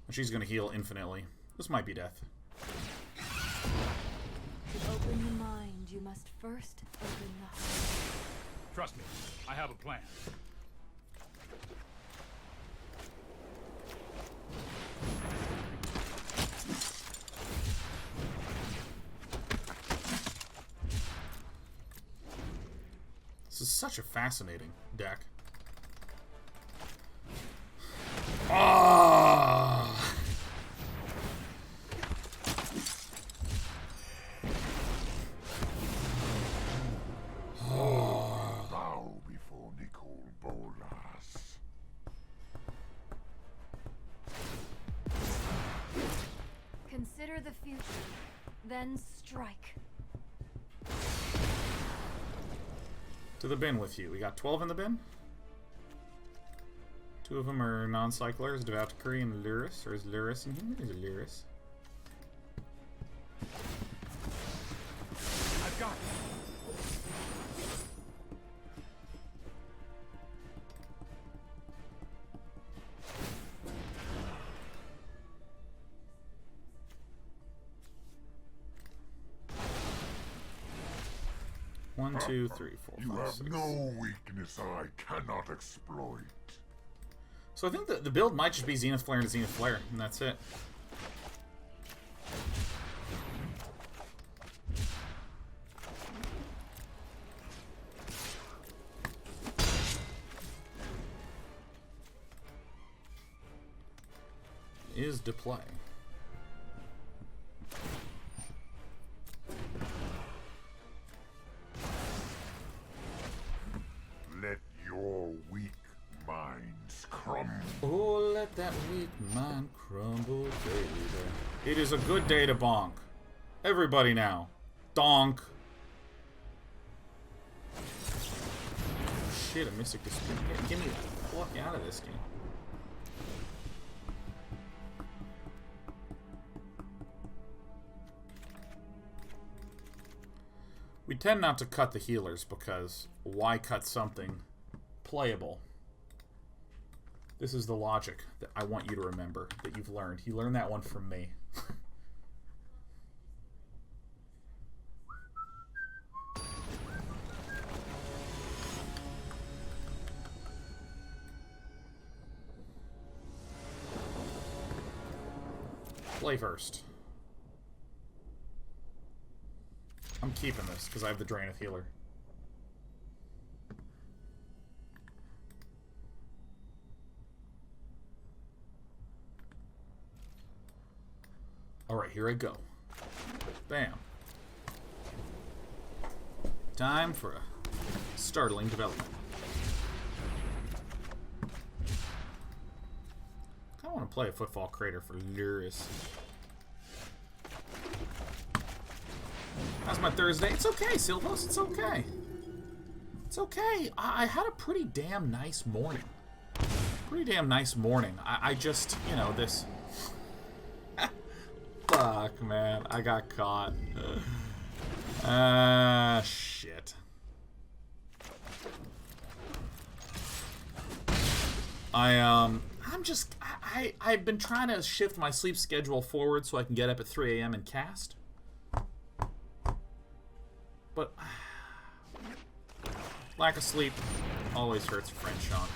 And she's gonna heal infinitely. This might be death. To open the mind, you must first open the heart. Trust me, I have a plan. This is such a fascinating deck. Ah! Bow before Nicole Bolas. Consider the future, then strike. To the bin with you. We got 12 in the bin. 2 of them are non-cyclers, Devout Decree and Lurrus. Or is Lurrus in here? There's a Lurrus. I've got it. One, two, three, four, You five, have 6. no weakness I cannot exploit. So I think that the build might just be Zenith Flare and Zenith Flare, and that's it. Is to play. Let your weak minds crumble. Oh, let that weak mind crumble, baby. It is a good day to bonk. Everybody now. Donk. Shit, a Mystic Dispute. Give me the fuck out of this game. We tend not to cut the healers because why cut something playable? This is the logic that I want you to remember, that you've learned. You learned that one from me. Play first. I'm keeping this because I have the Drannith Healer. Alright, here I go. Bam. Time for a Startling Development. I want to play a Footfall Crater for Lurrus. How's my Thursday? It's okay, Silvos. It's okay. It's okay. I had a pretty damn nice morning. I just, you know, this... Fuck, man. I got caught. Shit. I've been trying to shift my sleep schedule forward so I can get up at 3 a.m. and cast. But lack of sleep always hurts a friend, Sean.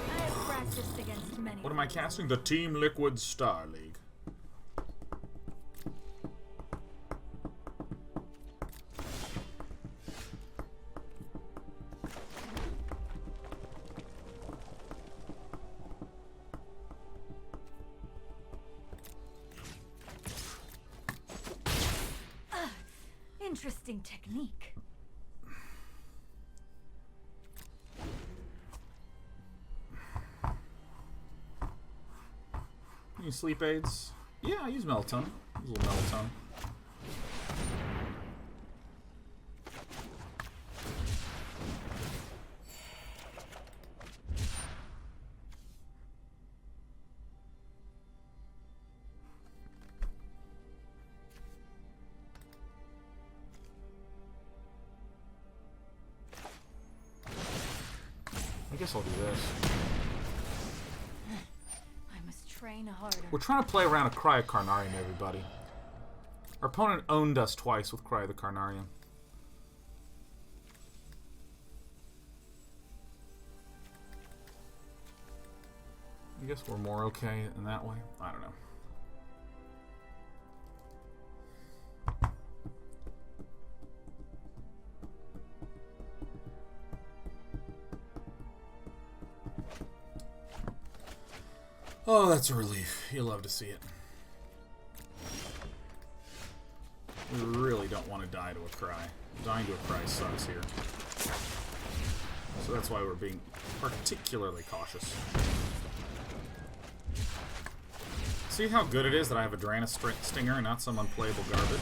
I have practiced against many. What am I casting? The Team Liquid Star League. Interesting technique. Any sleep aids? Yeah, I use melatonin. Use a little melatonin. I guess I'll do this. I must train harder. We're trying to play around a Cry of Carnarium, everybody. Our opponent owned us twice with Cry of the Carnarium. I guess we're more okay in that way. I don't know. Oh, that's a relief. You love to see it. We really don't want to die to a Cry. Dying to a Cry sucks here. So that's why we're being particularly cautious. See how good it is that I have a Drannith Stinger and not some unplayable garbage?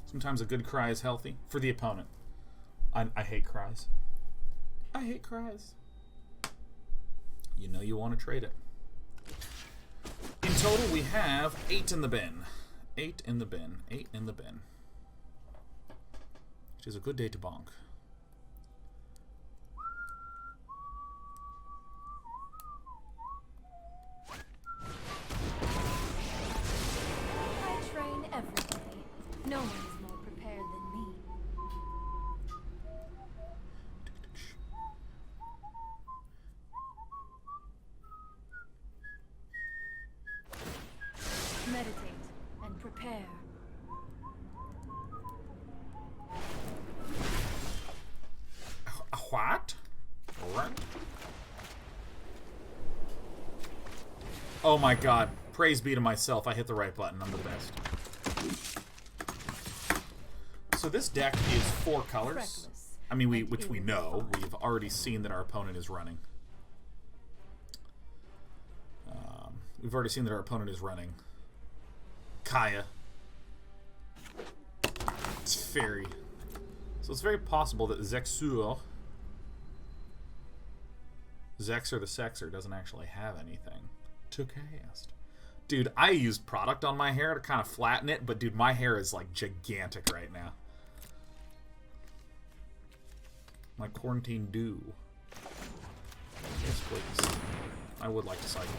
Sometimes a good Cry is healthy. For the opponent. I hate Cries. I hate Cries. You know you want to trade it. In total, we have 8 in the bin. 8 in the bin. 8 in the bin. Which is a good day to bonk. I train every day. No one is more prepared than me. Meditate and prepare. What? What? Oh my god. Praise be to myself. I hit the right button. I'm the best. So this deck is 4 colors. Reckless. I mean, which we know. We've already seen that our opponent is running. We've already seen that our opponent is running Kaya. It's Fairy. So it's very possible that Zexur, Zexur the Sexer, doesn't actually have anything to cast. Dude, I used product on my hair to kind of flatten it, but dude, my hair is like gigantic right now. My quarantine dew. Yes, please. I would like to cycle.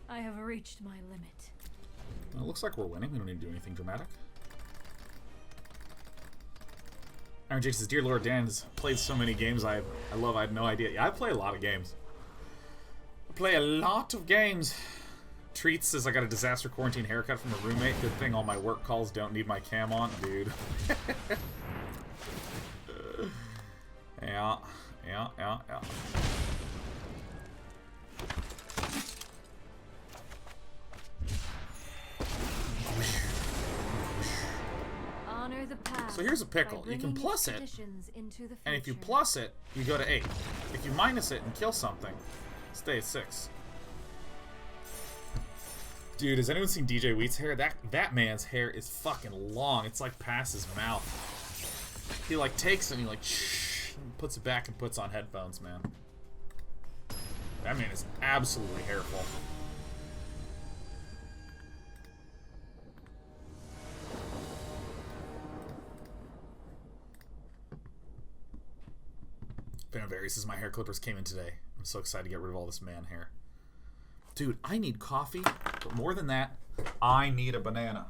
I have reached my limit. Well, it looks like we're winning. We don't need to do anything dramatic. Iron Jake says, Dear Lord, Dan has played so many games I love. I had no idea. Yeah, I play a lot of games. I play a lot of games. Treats says, I got a disaster quarantine haircut from a roommate. Good thing all my work calls don't need my cam on. Dude. Yeah. So here's a pickle. You can plus it, and if you plus it, you go to 8. If you minus it and kill something, stay at 6. Dude, has anyone seen DJ Wheat's hair? That man's hair is fucking long. It's like past his mouth. He like takes it and he like puts it back and puts on headphones, man. That man is absolutely hairful. Vanaveri says my hair clippers came in today. I'm so excited to get rid of all this man hair. Dude, I need coffee, but more than that, I need a banana.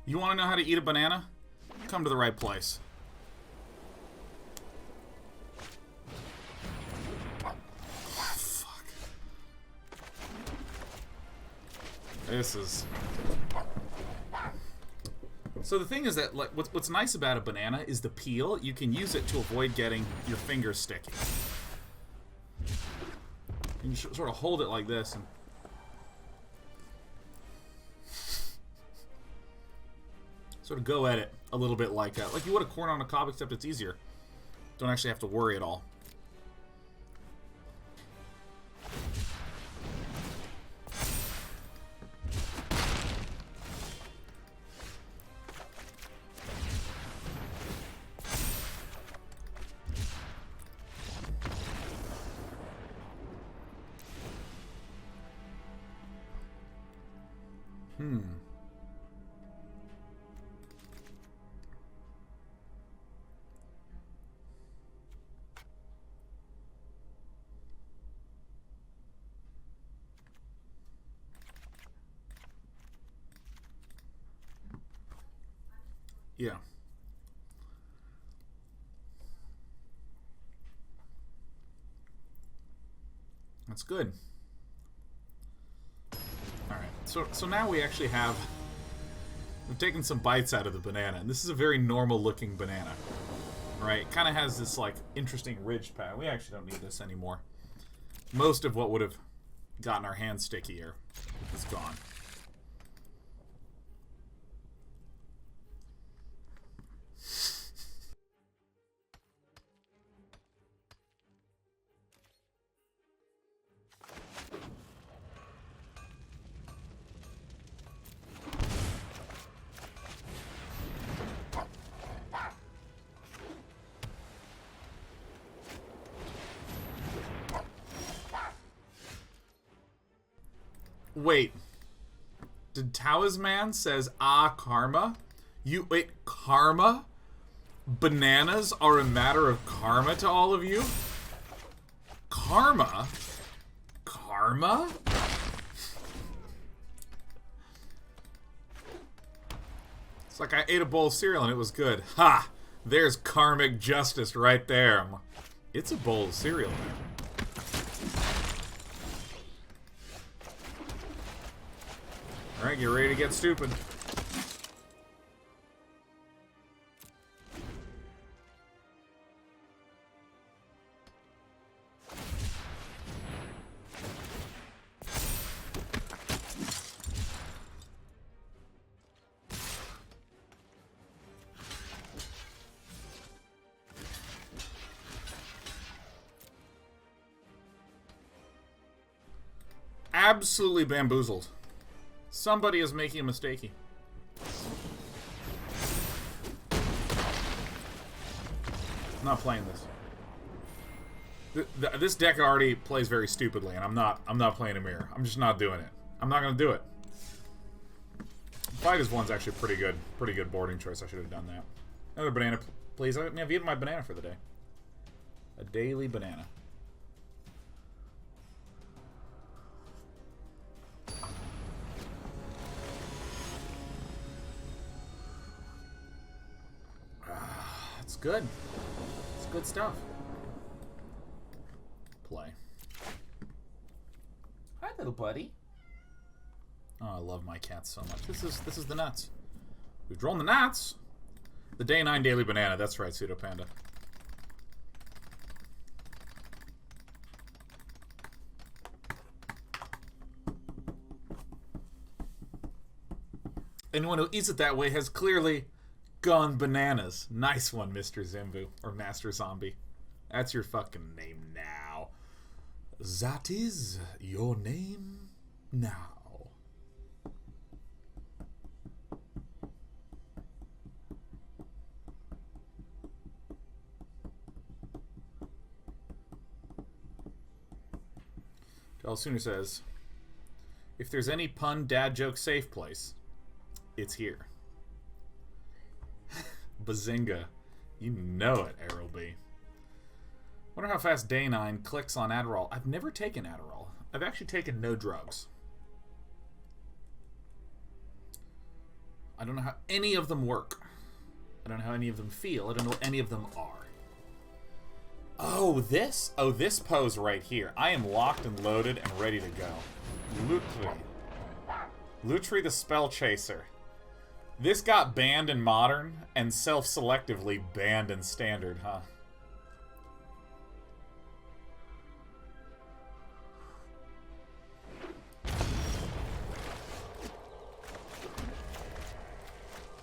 You want to know how to eat a banana? Come to the right place. Fuck. This is... So the thing is that like, what's nice about a banana is the peel. You can use it to avoid getting your fingers sticky. You can sort of hold it like this and... sort of go at it a little bit like you would a corn on a cob, except it's easier. Don't actually have to worry at all. Yeah. That's good. Alright, so now we actually have... We've taken some bites out of the banana, and this is a very normal looking banana. Right? It kind of has this, like, interesting ridge pattern. We actually don't need this anymore. Most of what would have gotten our hands stickier is gone. Wait. Did Talisman says, karma? Wait, karma? Bananas are a matter of karma to all of you? Karma? Karma? It's like I ate a bowl of cereal and it was good. Ha! There's karmic justice right there. It's a bowl of cereal, man. Alright, get ready to get stupid. Absolutely bamboozled. Somebody is making a mistake. I'm not playing this. This deck already plays very stupidly, and I'm not playing a mirror. I'm just not doing it. I'm not gonna do it. 5 is 1's actually pretty good boarding choice. I should have done that. Another banana, please. I've eaten my banana for the day. A daily banana. It's good. It's good stuff. Play. Hi, little buddy. Oh, I love my cats so much. This is the nuts. We've drawn the nuts. The day 9 daily banana. That's right, Pseudo Panda. Anyone who eats it that way has clearly gone bananas. Nice one, Mr. Zimbu. Or Master Zombie. That's your fucking name now. That is your name now. Charles Sooner says, if there's any pun dad joke safe place, it's here. Bazinga. You know it, Errol B. Wonder how fast Day 9 clicks on Adderall. I've never taken Adderall. I've actually taken no drugs. I don't know how any of them work. I don't know how any of them feel. I don't know what any of them are. Oh, this? Oh, this pose right here. I am locked and loaded and ready to go. Lutri. Lutri the Spell Chaser. This got banned in Modern and self-selectively banned in Standard, huh?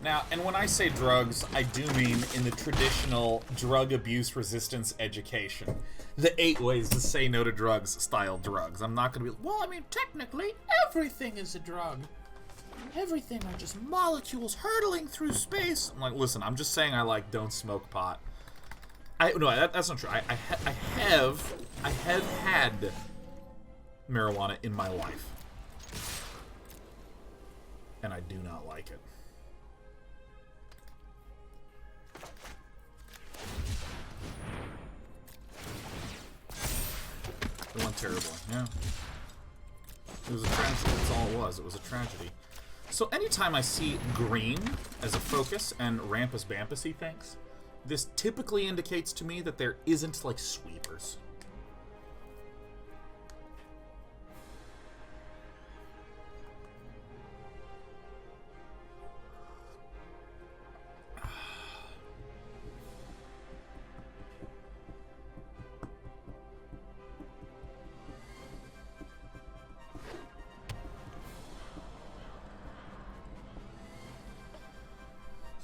Now, and when I say drugs, I do mean in the traditional drug abuse resistance education. The 8 ways to say no to drugs style drugs. I'm not going to be, well, I mean, technically, everything is a drug. Everything are just molecules hurtling through space. I'm like, listen, I'm just saying I like don't smoke pot. No, that's not true. I have had marijuana in my life. And I do not like it. It went terribly, yeah. It was a tragedy, that's all it was. It was a tragedy. So anytime I see green as a focus and Rampus Bampusy things, this typically indicates to me that there isn't, like, sweepers.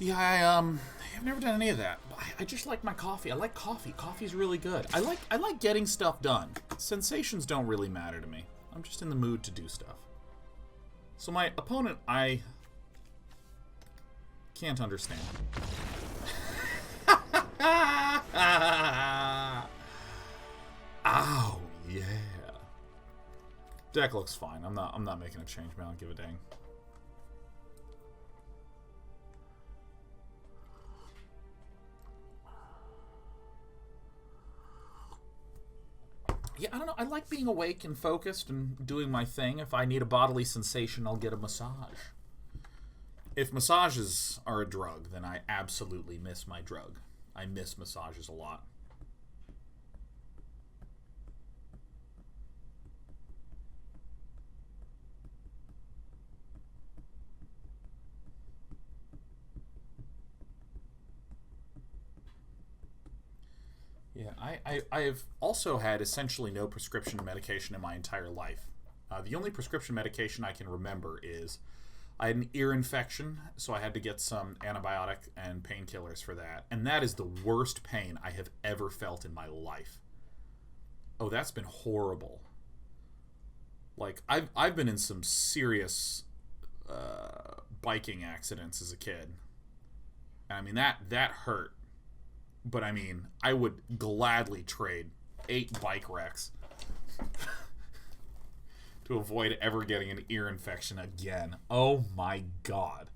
Yeah, I've never done any of that. I just like my coffee. I like coffee. Coffee's really good. I like getting stuff done. Sensations don't really matter to me. I'm just in the mood to do stuff. So my opponent, I can't understand. Ow, yeah. Deck looks fine. I'm not making a change, man. I don't give a dang. Yeah, I don't know. I like being awake and focused and doing my thing. If I need a bodily sensation, I'll get a massage. If massages are a drug, then I absolutely miss my drug. I miss massages a lot. Yeah, I've also had essentially no prescription medication in my entire life. The only prescription medication I can remember is I had an ear infection, so I had to get some antibiotic and painkillers for that. And that is the worst pain I have ever felt in my life. Oh, that's been horrible. Like, I've been in some serious biking accidents as a kid. I mean, that hurt. But, I mean, I would gladly trade 8 bike wrecks to avoid ever getting an ear infection again. Oh my god.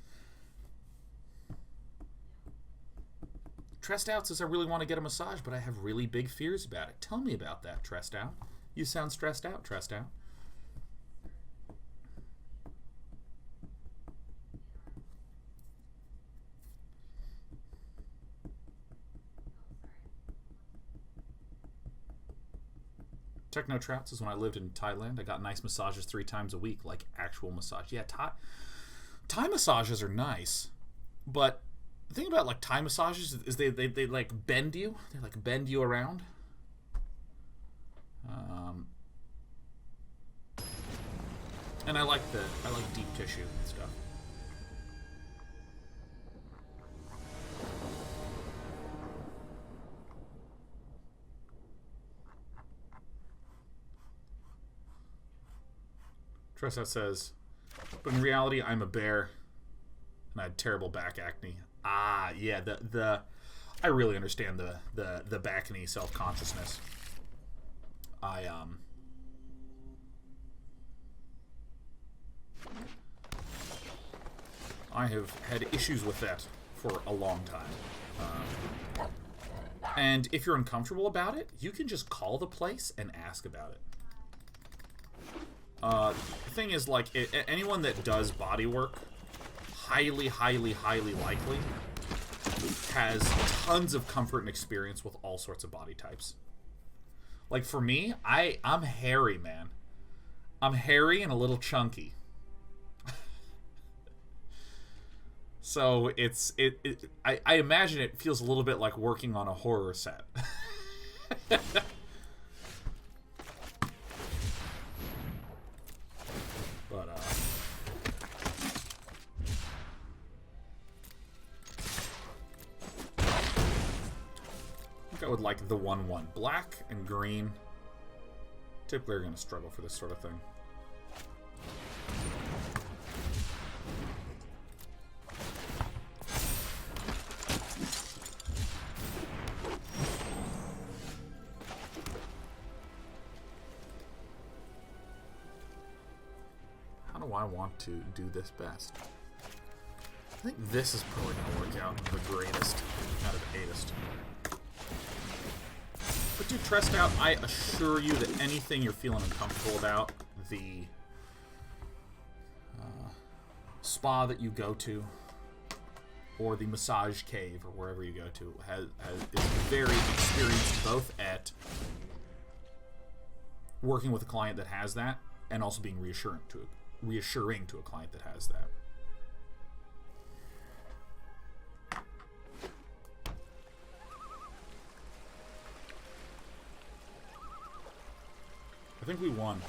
Trest Out says, I really want to get a massage, but I have really big fears about it. Tell me about that, Trest Out. You sound stressed out, Trest Out. Techno Trout says, when I lived in Thailand, I got nice massages 3 times a week, like actual massage. Yeah, Thai massages are nice, but the thing about like Thai massages is they like bend you. They like bend you around. And I like deep tissue and stuff. Tressa says, but in reality, I'm a bear, and I had terrible back acne. Ah, yeah, I really understand the back knee self-consciousness. I have had issues with that for a long time. And if you're uncomfortable about it, you can just call the place and ask about it. The thing is, like, anyone that does body work, highly likely has tons of comfort and experience with all sorts of body types. Like, for me, I'm hairy, man. I'm hairy and a little chunky. So I imagine it feels a little bit like working on a horror set. But I think I would like the 1/1. Black and green typically are going to struggle for this sort of thing. I want to do this best. I think this is probably going to work out the greatest out of the 8est. But dude, Trest Out, I assure you that anything you're feeling uncomfortable about, the spa that you go to, or the massage cave, or wherever you go to, is very experienced both at working with a client that has that, and also being reassuring to a client that has that. I think we won.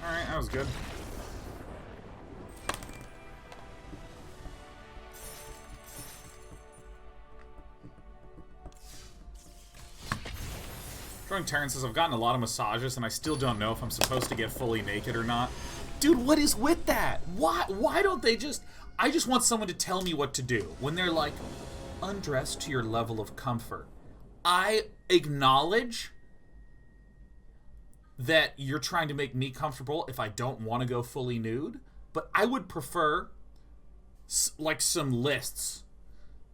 Alright, that was good. Terrence says, I've gotten a lot of massages and I still don't know if I'm supposed to get fully naked or not. Dude, what is with that? Why don't they just... I just want someone to tell me what to do. When they're like, undress to your level of comfort. I acknowledge that you're trying to make me comfortable if I don't want to go fully nude, but I would prefer like some lists.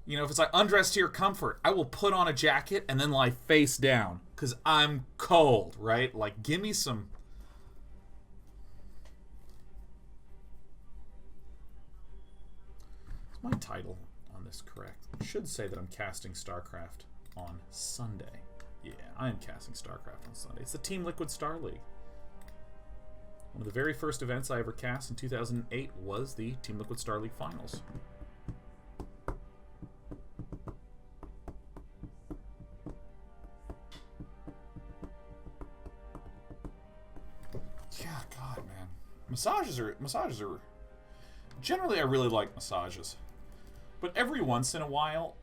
You know, if it's like undress to your comfort, I will put on a jacket and then lie face down because I'm cold, right? Like, give me some... Is my title on this correct? It should say that I'm casting StarCraft on Sunday. Yeah, I am casting StarCraft on Sunday. It's the Team Liquid Star League. One of the very first events I ever cast in 2008 was the Team Liquid Star League Finals. Yeah, God, man. Massages are... Generally, I really like massages. But every once in a while,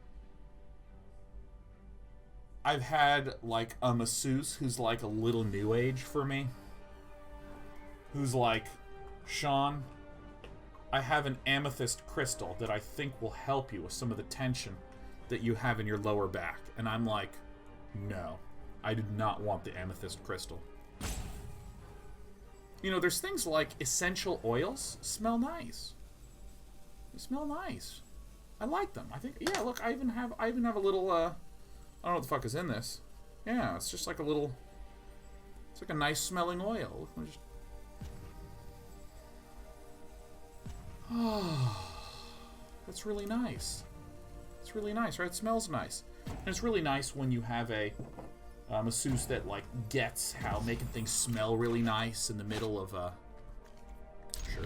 I've had, like, a masseuse who's, like, a little new age for me. Who's like, Sean, I have an amethyst crystal that I think will help you with some of the tension that you have in your lower back. And I'm like, no, I do not want the amethyst crystal. You know, there's things like essential oils smell nice. They smell nice. I like them. I think, yeah, look, I even have a little, I don't know what the fuck is in this. Yeah, it's just like a little, it's like a nice smelling oil. Oh, that's really nice. It's really nice, right? It smells nice. And it's really nice when you have a masseuse that, like, gets how making things smell really nice in the middle of a... Sure.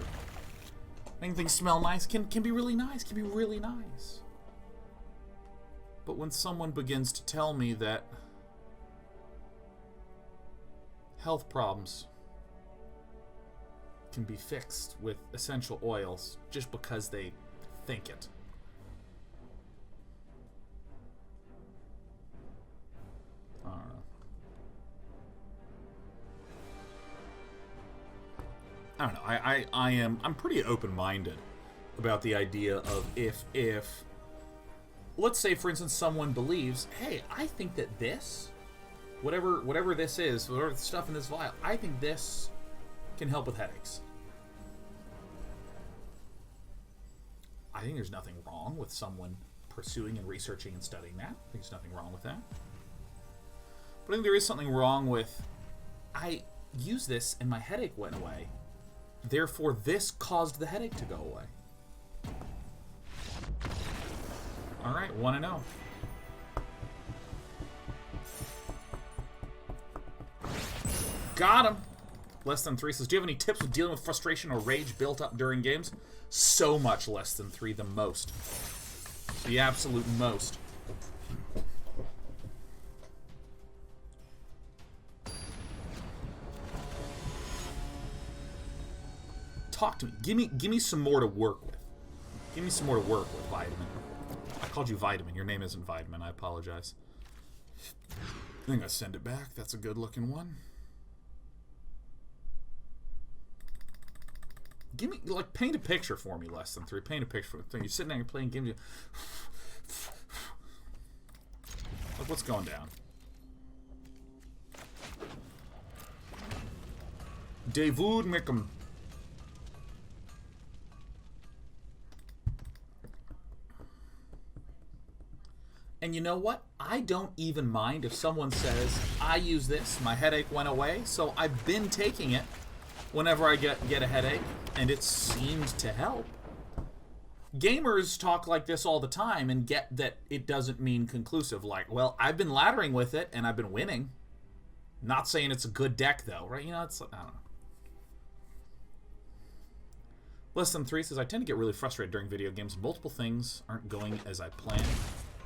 Making things smell nice can be really nice, can be really nice. But when someone begins to tell me that health problems can be fixed with essential oils just because they think it. I don't know. I don't know. I'm pretty open-minded about the idea of if let's say, for instance, someone believes, hey, I think that this, whatever this is, whatever stuff in this vial, I think this can help with headaches. I think there's nothing wrong with someone pursuing and researching and studying that. I think there's nothing wrong with that. But I think there is something wrong with, I used this and my headache went away. Therefore, this caused the headache to go away. Alright, 1-0. Got him! Less than 3 says, do you have any tips with dealing with frustration or rage built up during games? So much less than 3, the most. The absolute most. Talk to me. Give me some more to work with. Give me some more to work with, Vitamin. I called you Vitamin. Your name isn't Vitamin. I apologize. I think I send it back. That's a good looking one. Give me, like, paint a picture for me, less than 3. Paint a picture for me. You're sitting there, you're playing games. Look what's going down. Devout Decree. And you know what? I don't even mind if someone says, I use this, my headache went away, so I've been taking it whenever I get a headache, and it seemed to help. Gamers talk like this all the time and get that it doesn't mean conclusive. Like, well, I've been laddering with it, and I've been winning. Not saying it's a good deck, though, right? You know, it's like, I don't know. Less than 3 says, I tend to get really frustrated during video games. Multiple things aren't going as I planned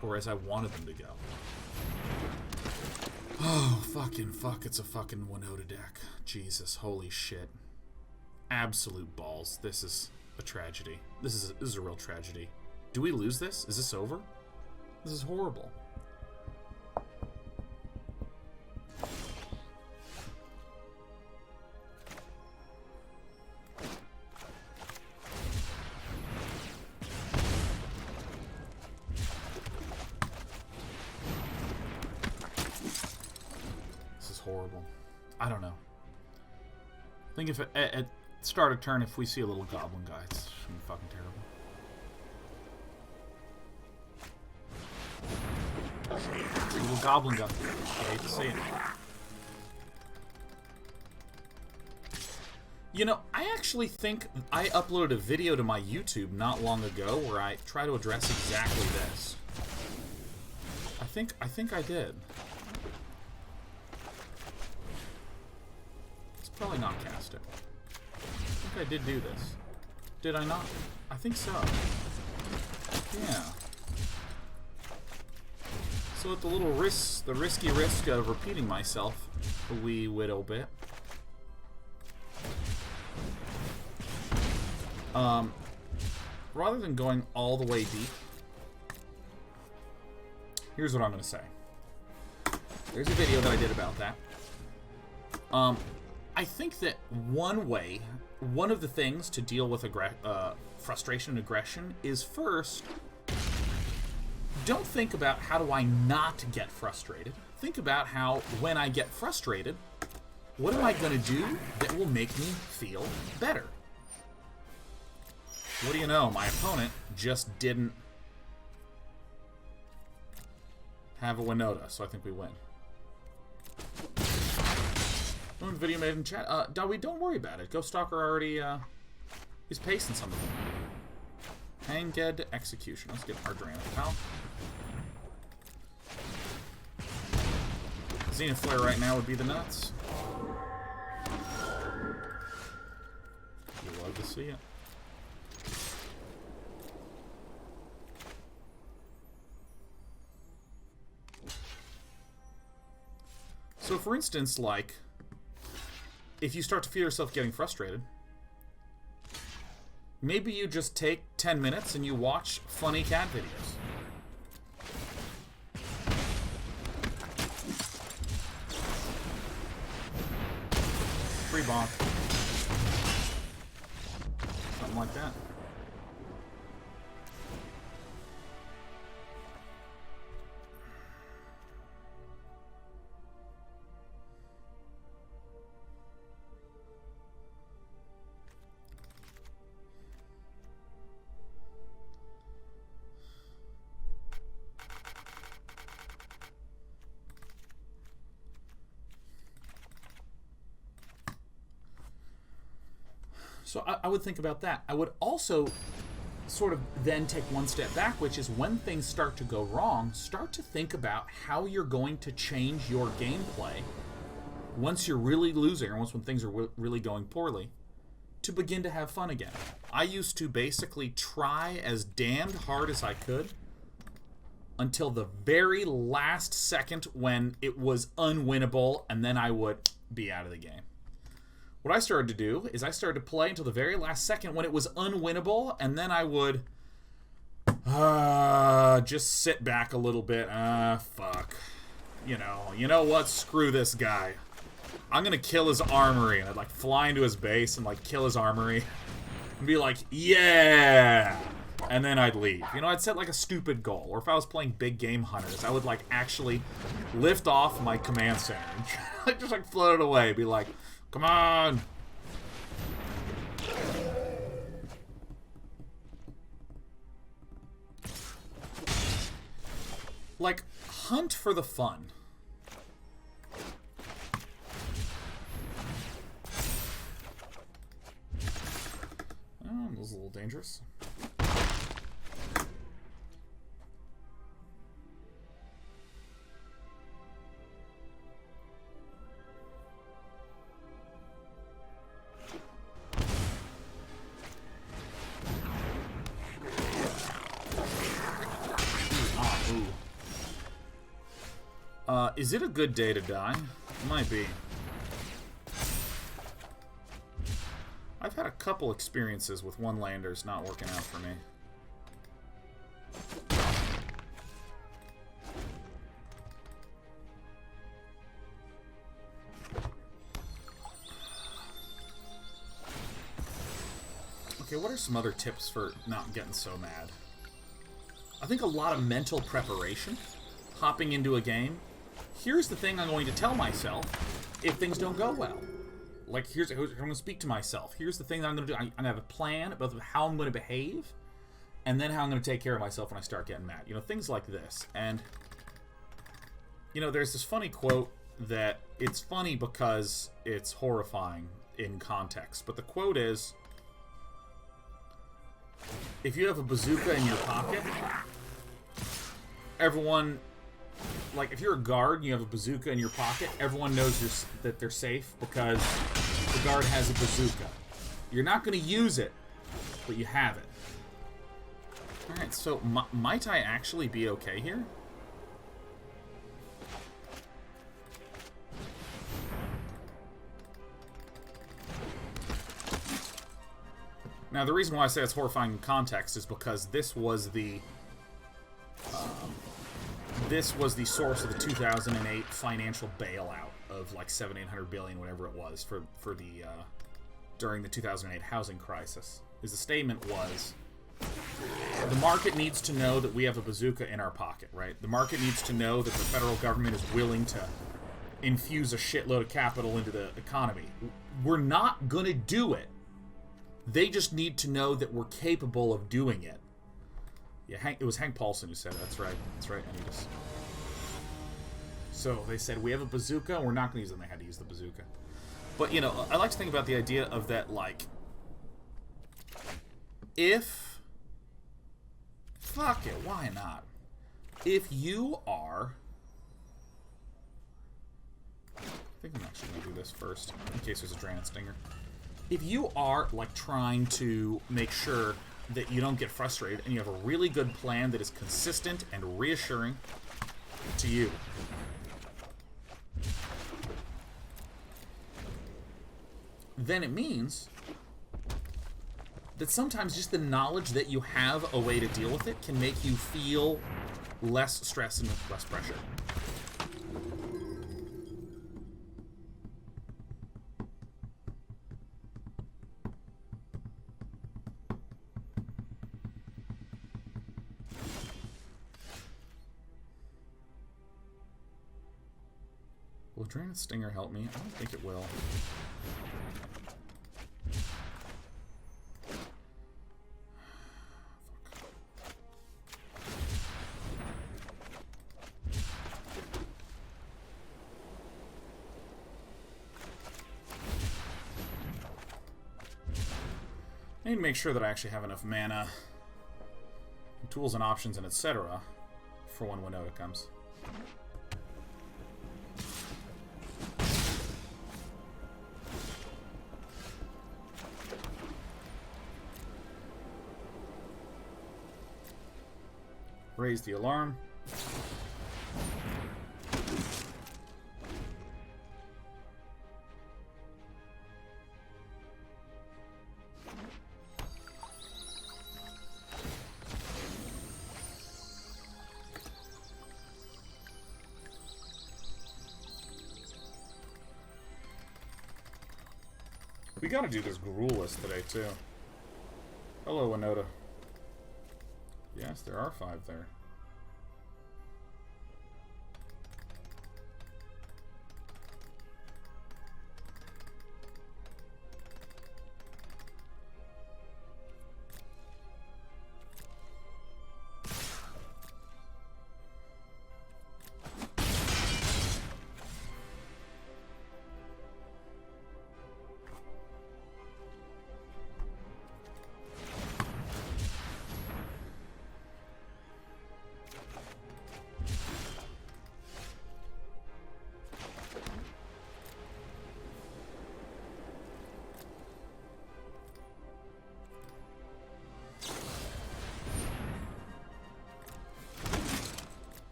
or as I wanted them to go. Oh, fucking fuck. It's a fucking Winota deck. Jesus, holy shit. Absolute balls. This is a tragedy. This is a real tragedy. Do we lose this? Is this over? This is horrible. Horrible. I don't know. I think if at start of turn, if we see a little goblin guy, it's gonna be fucking terrible. A little goblin guy. I hate to say it. You know, I actually think I uploaded a video to my YouTube not long ago where I try to address exactly this. I think I did. Probably not cast it. I think I did do this. Did I not? I think so. Yeah. So at the little risk, the risky risk of repeating myself a wee little bit. Rather than going all the way deep, here's what I'm gonna say. There's a video that I did about that. I think that one of the things to deal with frustration and aggression is first don't think about how do I not get frustrated. Think about how, when I get frustrated, what am I going to do that will make me feel better? What do you know? My opponent just didn't have a Winota, so I think we win. Video made in chat. Don't worry about it. Ghost Stalker already, he's pasting some of them. Hanged Execution. Let's get our Drannith out. Zenith Flare right now would be the nuts. You love to see it. So, for instance, like, if you start to feel yourself getting frustrated, maybe you just take 10 minutes and you watch funny cat videos. Free bonk. Something like that. So I would think about that. I would also sort of then take one step back, which is when things start to go wrong, start to think about how you're going to change your gameplay once you're really losing, or once when things are really going poorly, to begin to have fun again. I used to basically try as damned hard as I could until the very last second when it was unwinnable, and then I would be out of the game. What I started to do is I started to play until the very last second when it was unwinnable, and then I would just sit back a little bit. Fuck. You know what? Screw this guy. I'm gonna kill his armory. And I'd like fly into his base and like kill his armory and be like, yeah! And then I'd leave. You know, I'd set like a stupid goal. Or if I was playing big game hunters, I would like actually lift off my command center and just like float it away. Be like, come on! Like, hunt for the fun. Oh, that was a little dangerous. Is it a good day to die? It might be. I've had a couple experiences with one-landers not working out for me. Okay, what are some other tips for not getting so mad? I think a lot of mental preparation. Hopping into a game. Here's the thing I'm going to tell myself if things don't go well. Like, I'm going to speak to myself. Here's the thing that I'm going to do. I'm going to have a plan about how I'm going to behave, and then how I'm going to take care of myself when I start getting mad. You know, things like this. And, you know, there's this funny quote that it's funny because it's horrifying in context. But the quote is, if you have a bazooka in your pocket, everyone... Like, if you're a guard and you have a bazooka in your pocket, everyone knows that they're safe because the guard has a bazooka. You're not going to use it, but you have it. Alright, so might I actually be okay here? Now, the reason why I say it's horrifying in context is because this was the... This was the source of the 2008 financial bailout of like $700-800 billion, whatever it was, for the during the 2008 housing crisis. The statement was, The market needs to know that we have a bazooka in our pocket, right? The market needs to know that the federal government is willing to infuse a shitload of capital into the economy. We're not gonna do it. They just need to know that we're capable of doing it. Yeah, it was Hank Paulson who said it. That's right. That's right, Anitas. So they said, we have a bazooka, and we're not gonna use it, and they had to use the bazooka. But, you know, I like to think about the idea of that, like, if... Fuck it, why not? If you are... I think I'm actually going to do this first, in case there's a Drannith Stinger. If you are, like, trying to make sure that you don't get frustrated, and you have a really good plan that is consistent and reassuring to you, then it means that sometimes just the knowledge that you have a way to deal with it can make you feel less stress and less pressure. Will Drannith Stinger help me? I don't think it will. I need to make sure that I actually have enough mana, tools and options, and etc. for when Winota comes. Raise the alarm. We gotta do this Gruul list today, too. Hello, Winota. Yes, there are 5 there.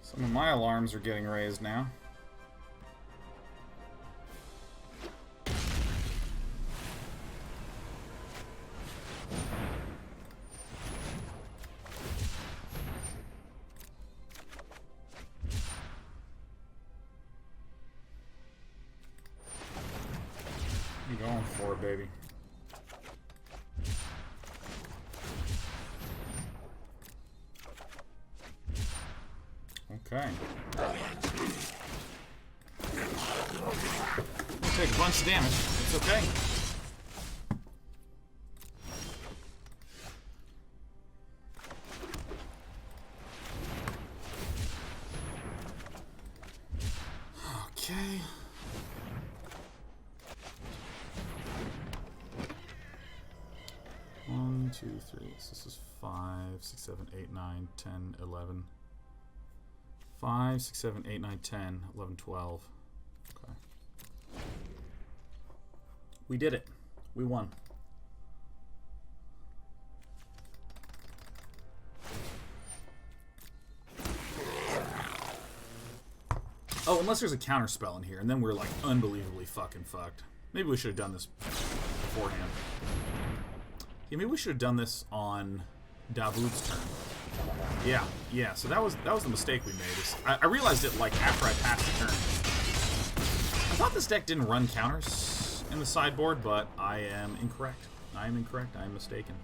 Some of my alarms are getting raised now. I'm going for it, baby. Okay. We'll take a bunch of damage. It's okay. Okay. One, two, three. So this is 5, 6, 7, 8, 9, 10, 11. 5, 6, 7, 8, 9, 10, 11, 12. Okay. We did it. We won. Oh, unless there's a counter spell in here, and then we're like unbelievably fucking fucked. Maybe we should have done this beforehand. Yeah, maybe we should have done this on Dawood's turn. Yeah, so that was the mistake we made. I realized it like after I passed the turn. I thought this deck didn't run counters in the sideboard, but I am incorrect. I am incorrect. I am mistaken.